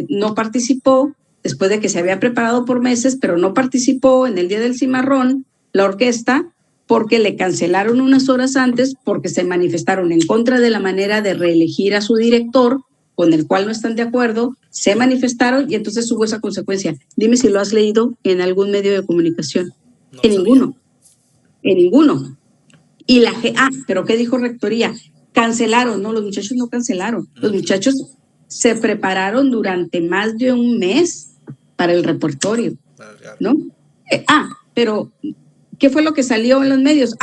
no participó, después de que se había preparado por meses, pero no participó en el Día del Cimarrón la orquesta, porque le cancelaron unas horas antes, porque se manifestaron en contra de la manera de reelegir a su director, con el cual no están de acuerdo, se manifestaron y entonces hubo esa consecuencia. Dime si lo has leído en algún medio de comunicación. No En sabía. ninguno. En ninguno. Y pero ¿qué dijo Rectoría? Cancelaron. No, los muchachos no cancelaron. Los muchachos se prepararon durante más de un mes para el repertorio, ¿no? Pero ¿qué fue lo que salió en los medios?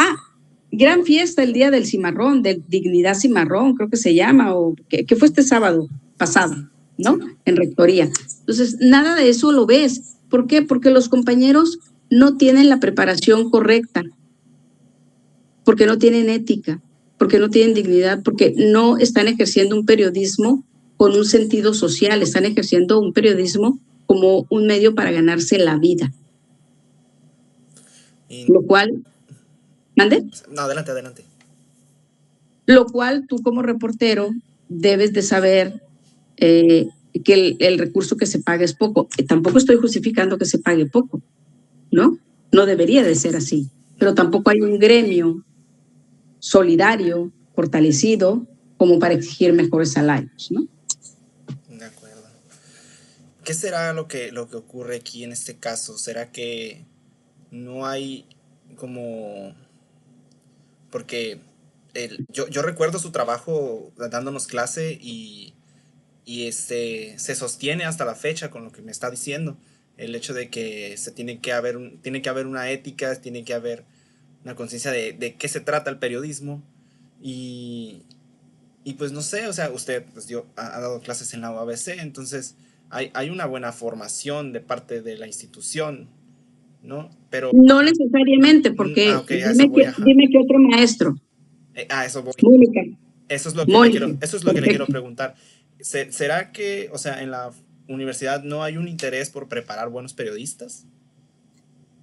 Gran fiesta el Día del Cimarrón, de Dignidad Cimarrón, creo que se llama, o que fue este sábado pasado, ¿no? En Rectoría. Entonces, nada de eso lo ves. ¿Por qué? Porque los compañeros no tienen la preparación correcta, porque no tienen ética, porque no tienen dignidad, porque no están ejerciendo un periodismo con un sentido social, están ejerciendo un periodismo como un medio para ganarse la vida. Lo cual... ¿Mande? No, adelante. Lo cual tú como reportero debes de saber que el recurso que se paga es poco. Tampoco estoy justificando que se pague poco, ¿no? No debería de ser así, pero tampoco hay un gremio solidario, fortalecido, como para exigir mejores salarios, ¿no? De acuerdo. ¿Qué será lo que ocurre aquí en este caso? ¿Será que no hay como... Porque yo recuerdo su trabajo dándonos clase y se sostiene hasta la fecha con lo que me está diciendo. El hecho de que tiene que haber una ética, tiene que haber una conciencia de qué se trata el periodismo. Y pues no sé, o sea, usted pues ha dado clases en la UABC, entonces hay una buena formación de parte de la institución, ¿no? Pero no necesariamente, porque okay, dime qué otro maestro. Eso voy. Mónica. Eso es lo que le quiero preguntar. ¿Será que, o sea, en la universidad no hay un interés por preparar buenos periodistas?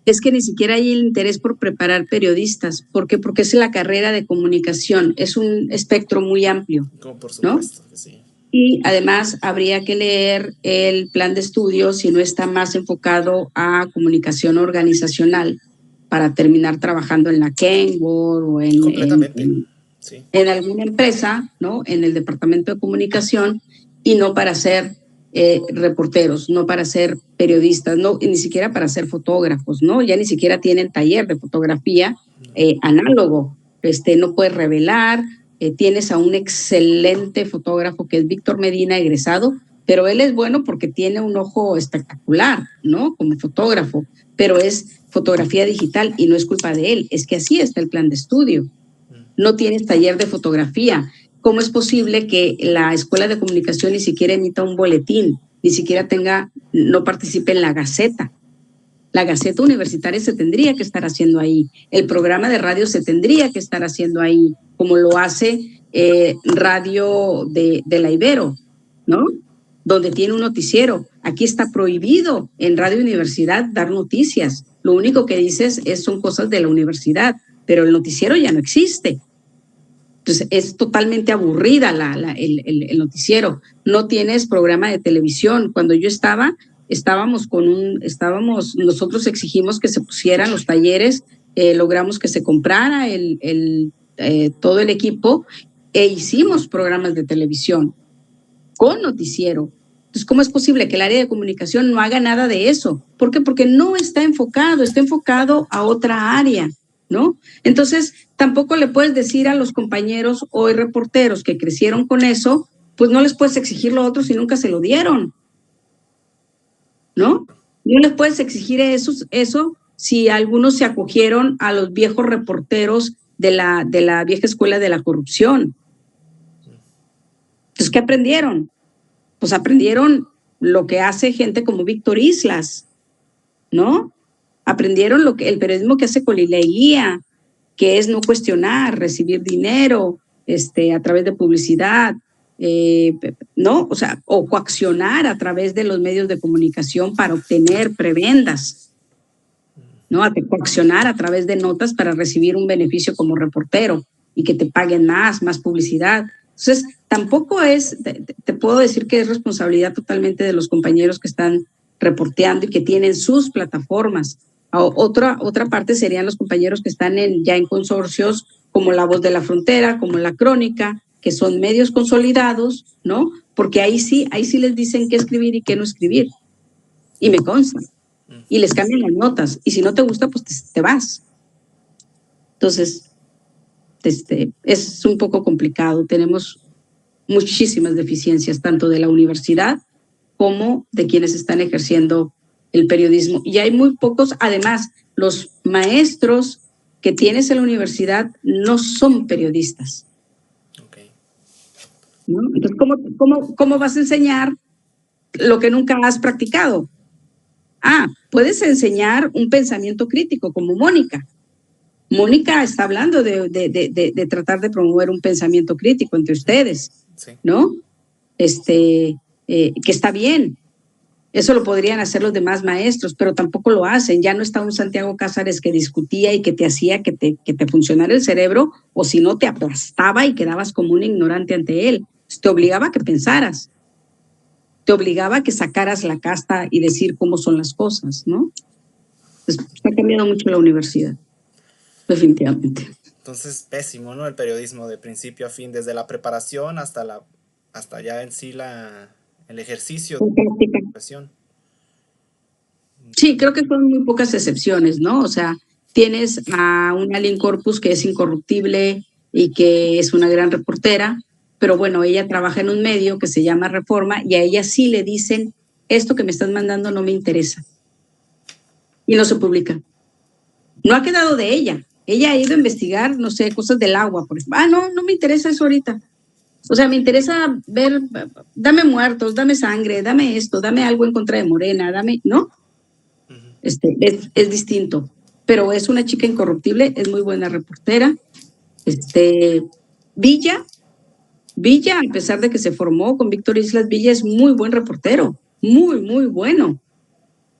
Es que ni siquiera hay el interés por preparar periodistas. ¿Por qué? Porque es la carrera de comunicación, es un espectro muy amplio. Como por supuesto, ¿no? Que sí. Y además habría que leer el plan de estudios si no está más enfocado a comunicación organizacional para terminar trabajando en la Kenwood o en alguna empresa, ¿no? En el departamento de comunicación, y no para ser reporteros, no para ser periodistas, no, ni siquiera para ser fotógrafos, ¿no? Ya ni siquiera tienen taller de fotografía análogo. No puedes revelar. Tienes a un excelente fotógrafo que es Víctor Medina, egresado, pero él es bueno porque tiene un ojo espectacular, ¿no? Como fotógrafo, pero es fotografía digital y no es culpa de él, es que así está el plan de estudio. No tienes taller de fotografía. ¿Cómo es posible que la Escuela de Comunicación ni siquiera emita un boletín, ni siquiera no participe en la Gaceta? La Gaceta Universitaria se tendría que estar haciendo ahí. El programa de radio se tendría que estar haciendo ahí, como lo hace Radio de la Ibero, ¿no? Donde tiene un noticiero. Aquí está prohibido en Radio Universidad dar noticias. Lo único que dices son cosas de la universidad, pero el noticiero ya no existe. Entonces es totalmente aburrida el noticiero. No tienes programa de televisión. Cuando yo nosotros exigimos que se pusieran los talleres, logramos que se comprara todo el equipo e hicimos programas de televisión con noticiero. Entonces, ¿cómo es posible que el área de comunicación no haga nada de eso? ¿Por qué? Porque no está enfocado a otra área, ¿no? Entonces, tampoco le puedes decir a los compañeros hoy reporteros que crecieron con eso, pues no les puedes exigir lo otro si nunca se lo dieron, ¿no? No les puedes exigir eso si algunos se acogieron a los viejos reporteros de la vieja escuela de la corrupción. Entonces, ¿qué aprendieron? Pues aprendieron lo que hace gente como Víctor Islas, ¿no? Aprendieron el periodismo que hace Colileguía, que es no cuestionar, recibir dinero a través de publicidad, ¿no? O sea, o coaccionar a través de los medios de comunicación para obtener prebendas, ¿no? Coaccionar a través de notas para recibir un beneficio como reportero y que te paguen más publicidad. Entonces, tampoco te puedo decir que es responsabilidad totalmente de los compañeros que están reporteando y que tienen sus plataformas. Otra parte serían los compañeros que están ya en consorcios como La Voz de la Frontera, como La Crónica, que son medios consolidados, ¿no? Porque ahí sí les dicen qué escribir y qué no escribir. Y me consta. Y les cambian las notas. Y si no te gusta, pues te vas. Entonces, es un poco complicado. Tenemos muchísimas deficiencias, tanto de la universidad como de quienes están ejerciendo el periodismo. Y hay muy pocos, además, los maestros que tienes en la universidad no son periodistas. Okay. ¿No? Entonces, ¿cómo vas a enseñar lo que nunca has practicado? Puedes enseñar un pensamiento crítico, como Mónica. Mónica está hablando de tratar de promover un pensamiento crítico entre ustedes, sí. ¿No? Que está bien. Eso lo podrían hacer los demás maestros, pero tampoco lo hacen. Ya no está un Santiago Cázares que discutía y que te hacía que te funcionara el cerebro, o si no te aplastaba y quedabas como un ignorante ante él. Te obligaba a que pensaras. Te obligaba a que sacaras la casta y decir cómo son las cosas, ¿no? Entonces, ha cambiado mucho la universidad. Definitivamente. Entonces, pésimo, ¿no? El periodismo de principio a fin, desde la preparación hasta ya en sí el ejercicio de la profesión. Sí, creo que son muy pocas excepciones, ¿no? O sea, tienes a una Lynn Corpus que es incorruptible y que es una gran reportera, pero bueno, ella trabaja en un medio que se llama Reforma y a ella sí le dicen, esto que me estás mandando no me interesa. Y no se publica. No ha quedado de ella. Ella ha ido a investigar, no sé, cosas del agua, por ejemplo. No me interesa eso ahorita. O sea, me interesa ver, dame muertos, dame sangre, dame esto, dame algo en contra de Morena, ¿no? Es distinto. Pero es una chica incorruptible, es muy buena reportera. Villa, a pesar de que se formó con Víctor Islas, Villa es muy buen reportero, muy, muy bueno.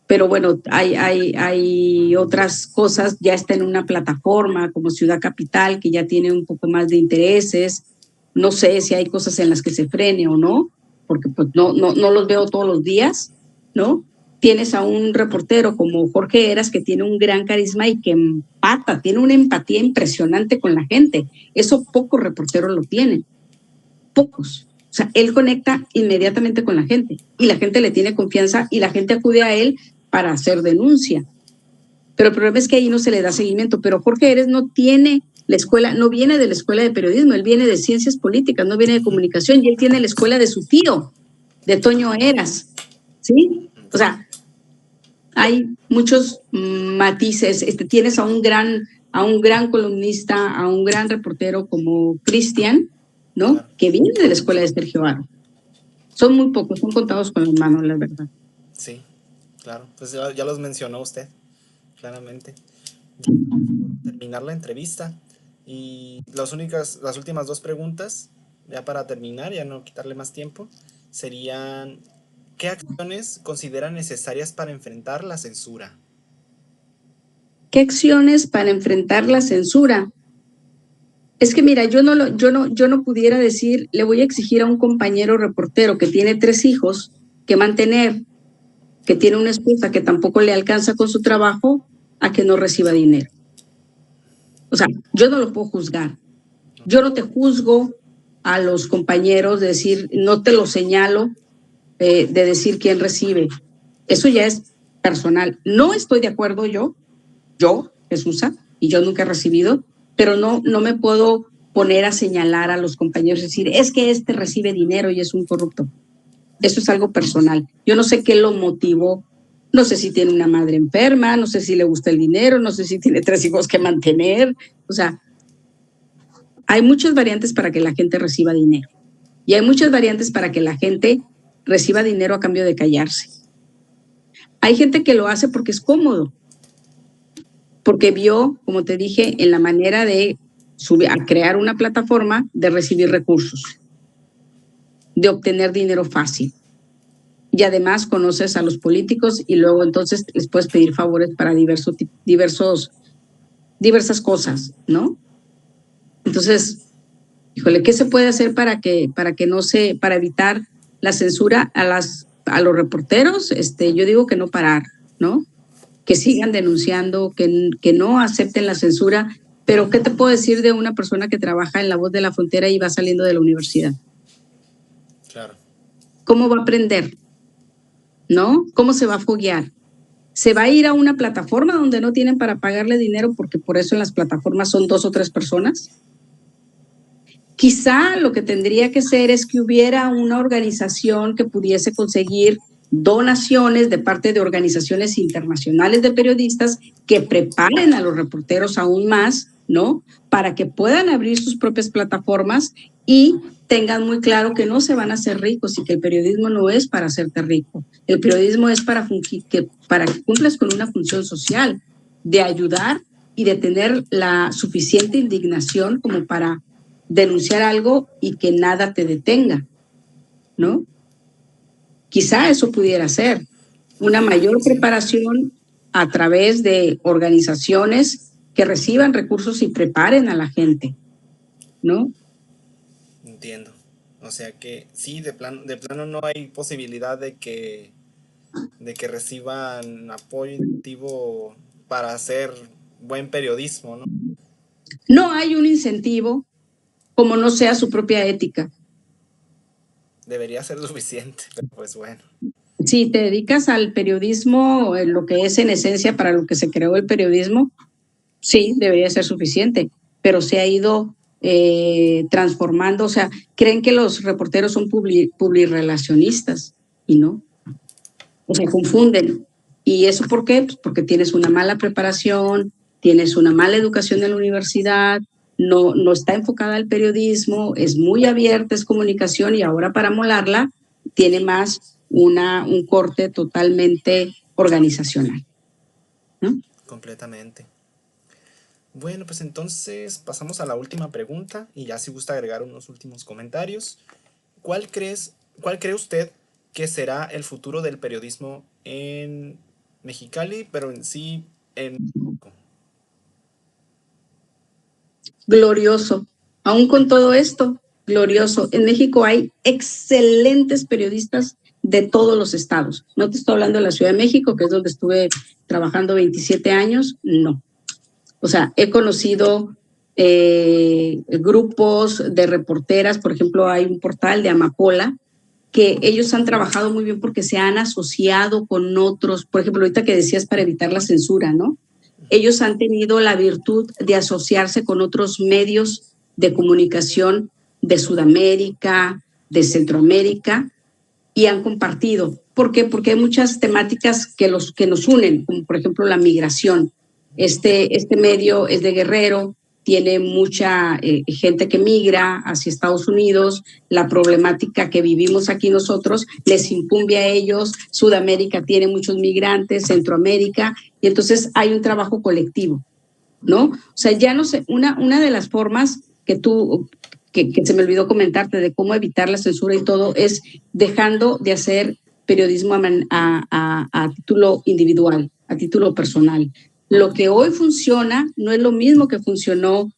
Pero bueno, hay otras cosas, ya está en una plataforma como Ciudad Capital, que ya tiene un poco más de intereses. No sé si hay cosas en las que se frene o no, porque pues no los veo todos los días, ¿no? Tienes a un reportero como Jorge Heras que tiene un gran carisma y que empata, tiene una empatía impresionante con la gente. Eso pocos reporteros lo tienen, pocos. O sea, él conecta inmediatamente con la gente y la gente le tiene confianza y la gente acude a él para hacer denuncia. Pero el problema es que ahí no se le da seguimiento. Pero Jorge Heras no tiene la escuela, no viene de la escuela de periodismo, él viene de ciencias políticas, no viene de comunicación, y él tiene la escuela de su tío, de Toño Heras, ¿sí? O sea, hay muchos matices. Tienes a un gran columnista, a un gran reportero como Cristian, ¿no? Que viene de la escuela de Sergio Haro. Son muy pocos, son contados con las manos, la verdad. Sí, claro. Pues ya los mencionó usted, claramente. Ya por terminar la entrevista. Y las últimas dos preguntas, ya para terminar, ya no quitarle más tiempo, serían: ¿qué acciones considera necesarias para enfrentar la censura? ¿Qué acciones para enfrentar la censura? Es que mira, yo no pudiera decir, le voy a exigir a un compañero reportero que tiene 3 hijos que mantener, que tiene una esposa que tampoco le alcanza con su trabajo, a que no reciba dinero. O sea, yo no lo puedo juzgar. Yo no te juzgo a los compañeros de decir, no te lo señalo, de decir quién recibe. Eso ya es personal. No estoy de acuerdo yo, Jesusa, y yo nunca he recibido, pero no me puedo poner a señalar a los compañeros y decir, es que este recibe dinero y es un corrupto. Eso es algo personal. Yo no sé qué lo motivó. No sé si tiene una madre enferma, no sé si le gusta el dinero, no sé si tiene 3 hijos que mantener. O sea, hay muchas variantes para que la gente reciba dinero. Y hay muchas variantes para que la gente reciba dinero a cambio de callarse. Hay gente que lo hace porque es cómodo, porque vio, como te dije, en la manera de a crear una plataforma de recibir recursos, de obtener dinero fácil. Y además conoces a los políticos y luego entonces les puedes pedir favores para diversas cosas, ¿no? Entonces, híjole, ¿qué se puede hacer para evitar la censura a los reporteros? Yo digo que no parar, ¿no? Que sigan denunciando, que no acepten la censura. Pero ¿qué te puedo decir de una persona que trabaja en La Voz de la Frontera y va saliendo de la universidad? Claro. ¿Cómo va a aprender? ¿No? ¿Cómo se va a foguear? ¿Se va a ir a una plataforma donde no tienen para pagarle dinero porque por eso en las plataformas son 2 o 3 personas? Quizá lo que tendría que ser es que hubiera una organización que pudiese conseguir donaciones de parte de organizaciones internacionales de periodistas que preparen a los reporteros aún más, ¿no? Para que puedan abrir sus propias plataformas y tengan muy claro que no se van a hacer ricos y que el periodismo no es para hacerte rico. El periodismo es para que cumplas con una función social, de ayudar y de tener la suficiente indignación como para denunciar algo y que nada te detenga, ¿no? Quizá eso pudiera ser una mayor preparación a través de organizaciones que reciban recursos y preparen a la gente, ¿no? Entiendo. O sea que sí, de plano no hay posibilidad de que reciban apoyo incentivo para hacer buen periodismo, ¿no? No hay un incentivo como no sea su propia ética. Debería ser suficiente, pero pues bueno. Si te dedicas al periodismo, lo que es en esencia para lo que se creó el periodismo, sí, debería ser suficiente, pero se ha ido transformando. O sea, creen que los reporteros son publirelacionistas y no. O sea, confunden. ¿Y eso por qué? Pues porque tienes una mala preparación, tienes una mala educación en la universidad, no está enfocada al periodismo, es muy abierta, es comunicación y ahora para molarla tiene más un corte totalmente organizacional, ¿no? Completamente. Bueno, pues entonces pasamos a la última pregunta y ya si gusta agregar unos últimos comentarios. ¿Cuál cree usted que será el futuro del periodismo en Mexicali, pero en sí en México? Glorioso. Aún con todo esto, glorioso. En México hay excelentes periodistas de todos los estados. No te estoy hablando de la Ciudad de México, que es donde estuve trabajando 27 años, no. O sea, he conocido grupos de reporteras, por ejemplo, hay un portal de Amapola, que ellos han trabajado muy bien porque se han asociado con otros, por ejemplo, ahorita que decías para evitar la censura, ¿no? Ellos han tenido la virtud de asociarse con otros medios de comunicación de Sudamérica, de Centroamérica, y han compartido. ¿Por qué? Porque hay muchas temáticas que nos unen, como por ejemplo la migración. Este medio es de Guerrero, tiene mucha gente que migra hacia Estados Unidos, la problemática que vivimos aquí nosotros les incumbe a ellos, Sudamérica tiene muchos migrantes, Centroamérica, y entonces hay un trabajo colectivo, ¿no? O sea, ya no sé, una de las formas que se me olvidó comentarte de cómo evitar la censura y todo es dejando de hacer periodismo a título individual, a título personal. Lo que hoy funciona no es lo mismo que funcionó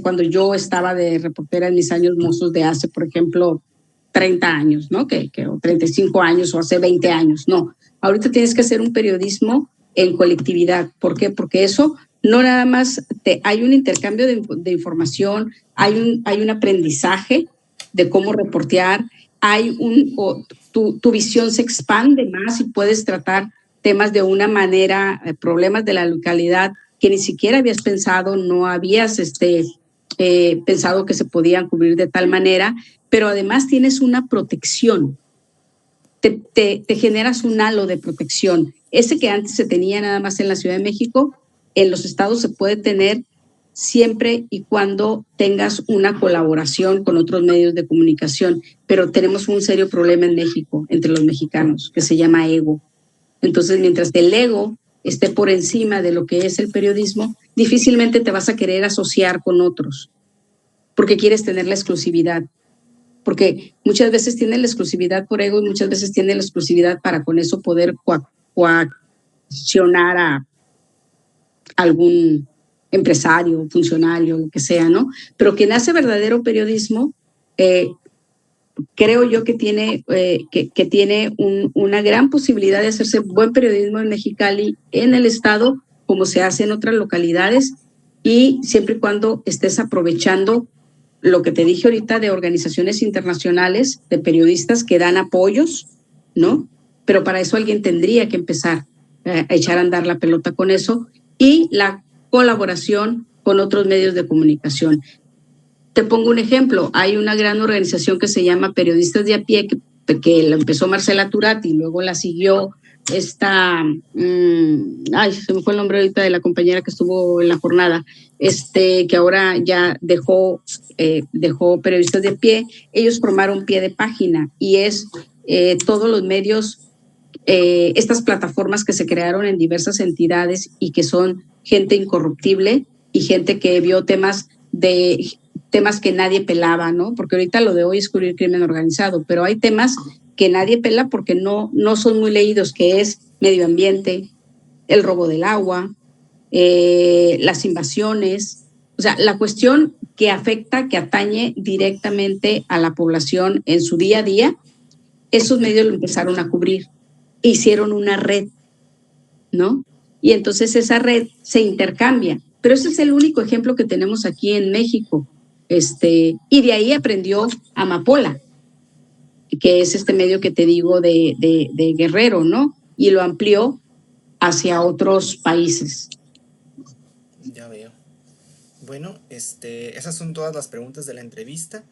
cuando yo estaba de reportera en mis años mozos de hace, por ejemplo, 30 años, ¿no? O 35 años o hace 20 años, no. Ahorita tienes que hacer un periodismo en colectividad. ¿Por qué? Porque eso no nada más hay un intercambio de información, hay un aprendizaje de cómo reportear. Tu visión se expande más y puedes tratar temas de una manera, problemas de la localidad que ni siquiera habías pensado, no habías pensado que se podían cubrir de tal manera, pero además tienes una protección, te generas un halo de protección. Ese que antes se tenía nada más en la Ciudad de México, en los estados se puede tener siempre y cuando tengas una colaboración con otros medios de comunicación, pero tenemos un serio problema en México, entre los mexicanos, que se llama ego. Entonces, mientras el ego esté por encima de lo que es el periodismo, difícilmente te vas a querer asociar con otros, porque quieres tener la exclusividad. Porque muchas veces tienen la exclusividad por ego y muchas veces tienen la exclusividad para con eso poder coaccionar a algún empresario, funcionario, lo que sea, ¿no? Pero quien hace verdadero periodismo, creo yo que tiene, una gran posibilidad de hacerse buen periodismo en Mexicali, en el estado, como se hace en otras localidades, y siempre y cuando estés aprovechando lo que te dije ahorita de organizaciones internacionales, de periodistas que dan apoyos, ¿no? Pero para eso alguien tendría que empezar a echar a andar la pelota con eso, y la colaboración con otros medios de comunicación. Te pongo un ejemplo, hay una gran organización que se llama Periodistas de a Pie, que la empezó Marcela Turati y luego la siguió se me fue el nombre ahorita de la compañera que estuvo en la jornada, que ahora ya dejó Periodistas de a Pie. Ellos formaron Pie de Página y es todos los medios, estas plataformas que se crearon en diversas entidades y que son gente incorruptible y gente que vio temas que nadie pelaba, ¿no? Porque ahorita lo de hoy es cubrir crimen organizado, pero hay temas que nadie pela porque no son muy leídos, que es medio ambiente, el robo del agua, las invasiones, o sea, la cuestión que afecta, que atañe directamente a la población en su día a día, esos medios lo empezaron a cubrir, hicieron una red, ¿no? Y entonces esa red se intercambia, pero ese es el único ejemplo que tenemos aquí en México. Y de ahí aprendió Amapola, que es este medio que te digo de Guerrero, ¿no? Y lo amplió hacia otros países. Ya veo. Bueno, esas son todas las preguntas de la entrevista.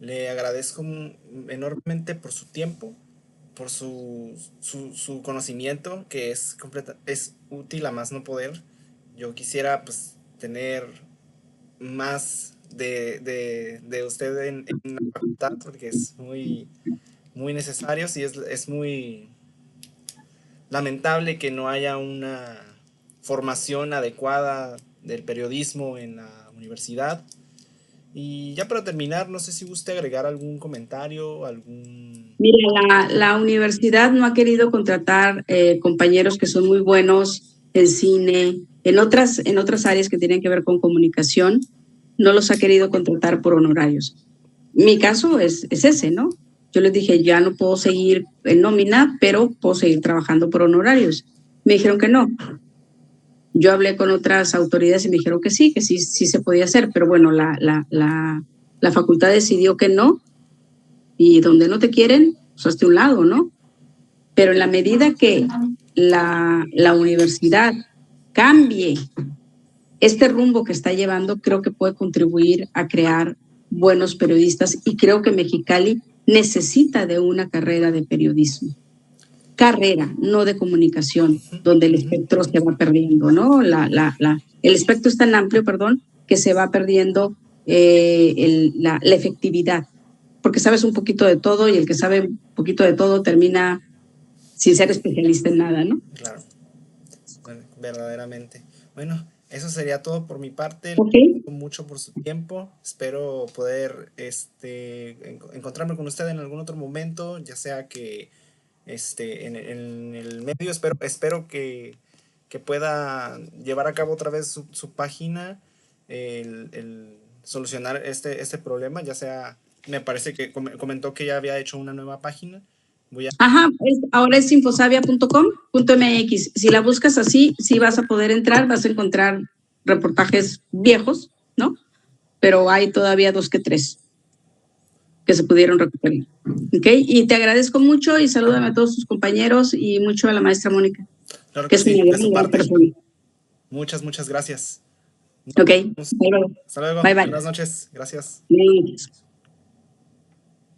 Le agradezco enormemente por su tiempo, por su conocimiento, que es útil a más no poder. Yo quisiera pues tener más de usted en la facultad, porque es muy, muy necesario. Sí, es muy lamentable que no haya una formación adecuada del periodismo en la universidad. Y ya para terminar, no sé si guste agregar algún comentario, Mira, la universidad no ha querido contratar compañeros que son muy buenos en cine, en otras áreas que tienen que ver con comunicación, no los ha querido contratar por honorarios. Mi caso es ese, ¿no? Yo les dije, ya no puedo seguir en nómina, pero puedo seguir trabajando por honorarios. Me dijeron que no. Yo hablé con otras autoridades y me dijeron que sí se podía hacer, pero bueno, la facultad decidió que no, y donde no te quieren, pues hazte un lado, ¿no? Pero en la medida que la universidad cambie este rumbo que está llevando, creo que puede contribuir a crear buenos periodistas, y creo que Mexicali necesita de una carrera de periodismo. Carrera, no de comunicación, donde el espectro se va perdiendo, ¿no? El espectro es tan amplio, que se va perdiendo la efectividad, porque sabes un poquito de todo y el que sabe un poquito de todo termina sin ser especialista en nada, ¿no? Claro, bueno, verdaderamente. Bueno, eso sería todo por mi parte. Okay. Le agradezco mucho por su tiempo. Espero poder encontrarme con usted en algún otro momento, ya sea que en el medio. Espero que pueda llevar a cabo otra vez su página, el solucionar este problema, ya sea, me parece que comentó que ya había hecho una nueva página. Ajá, ahora es infosavia.com.mx. Si la buscas así, sí vas a poder entrar, vas a encontrar reportajes viejos, ¿no? Pero hay todavía 2 que 3. que se pudieron recuperar. ¿Ok? Y te agradezco mucho y salúdame a todos tus compañeros y mucho a la maestra Mónica, Claro que que es sí, una de su gran parte. persona. Muchas gracias. Ok, Nos bye bye. vemos. Hasta luego. Bye bye. Buenas noches. Gracias. Buenas noches.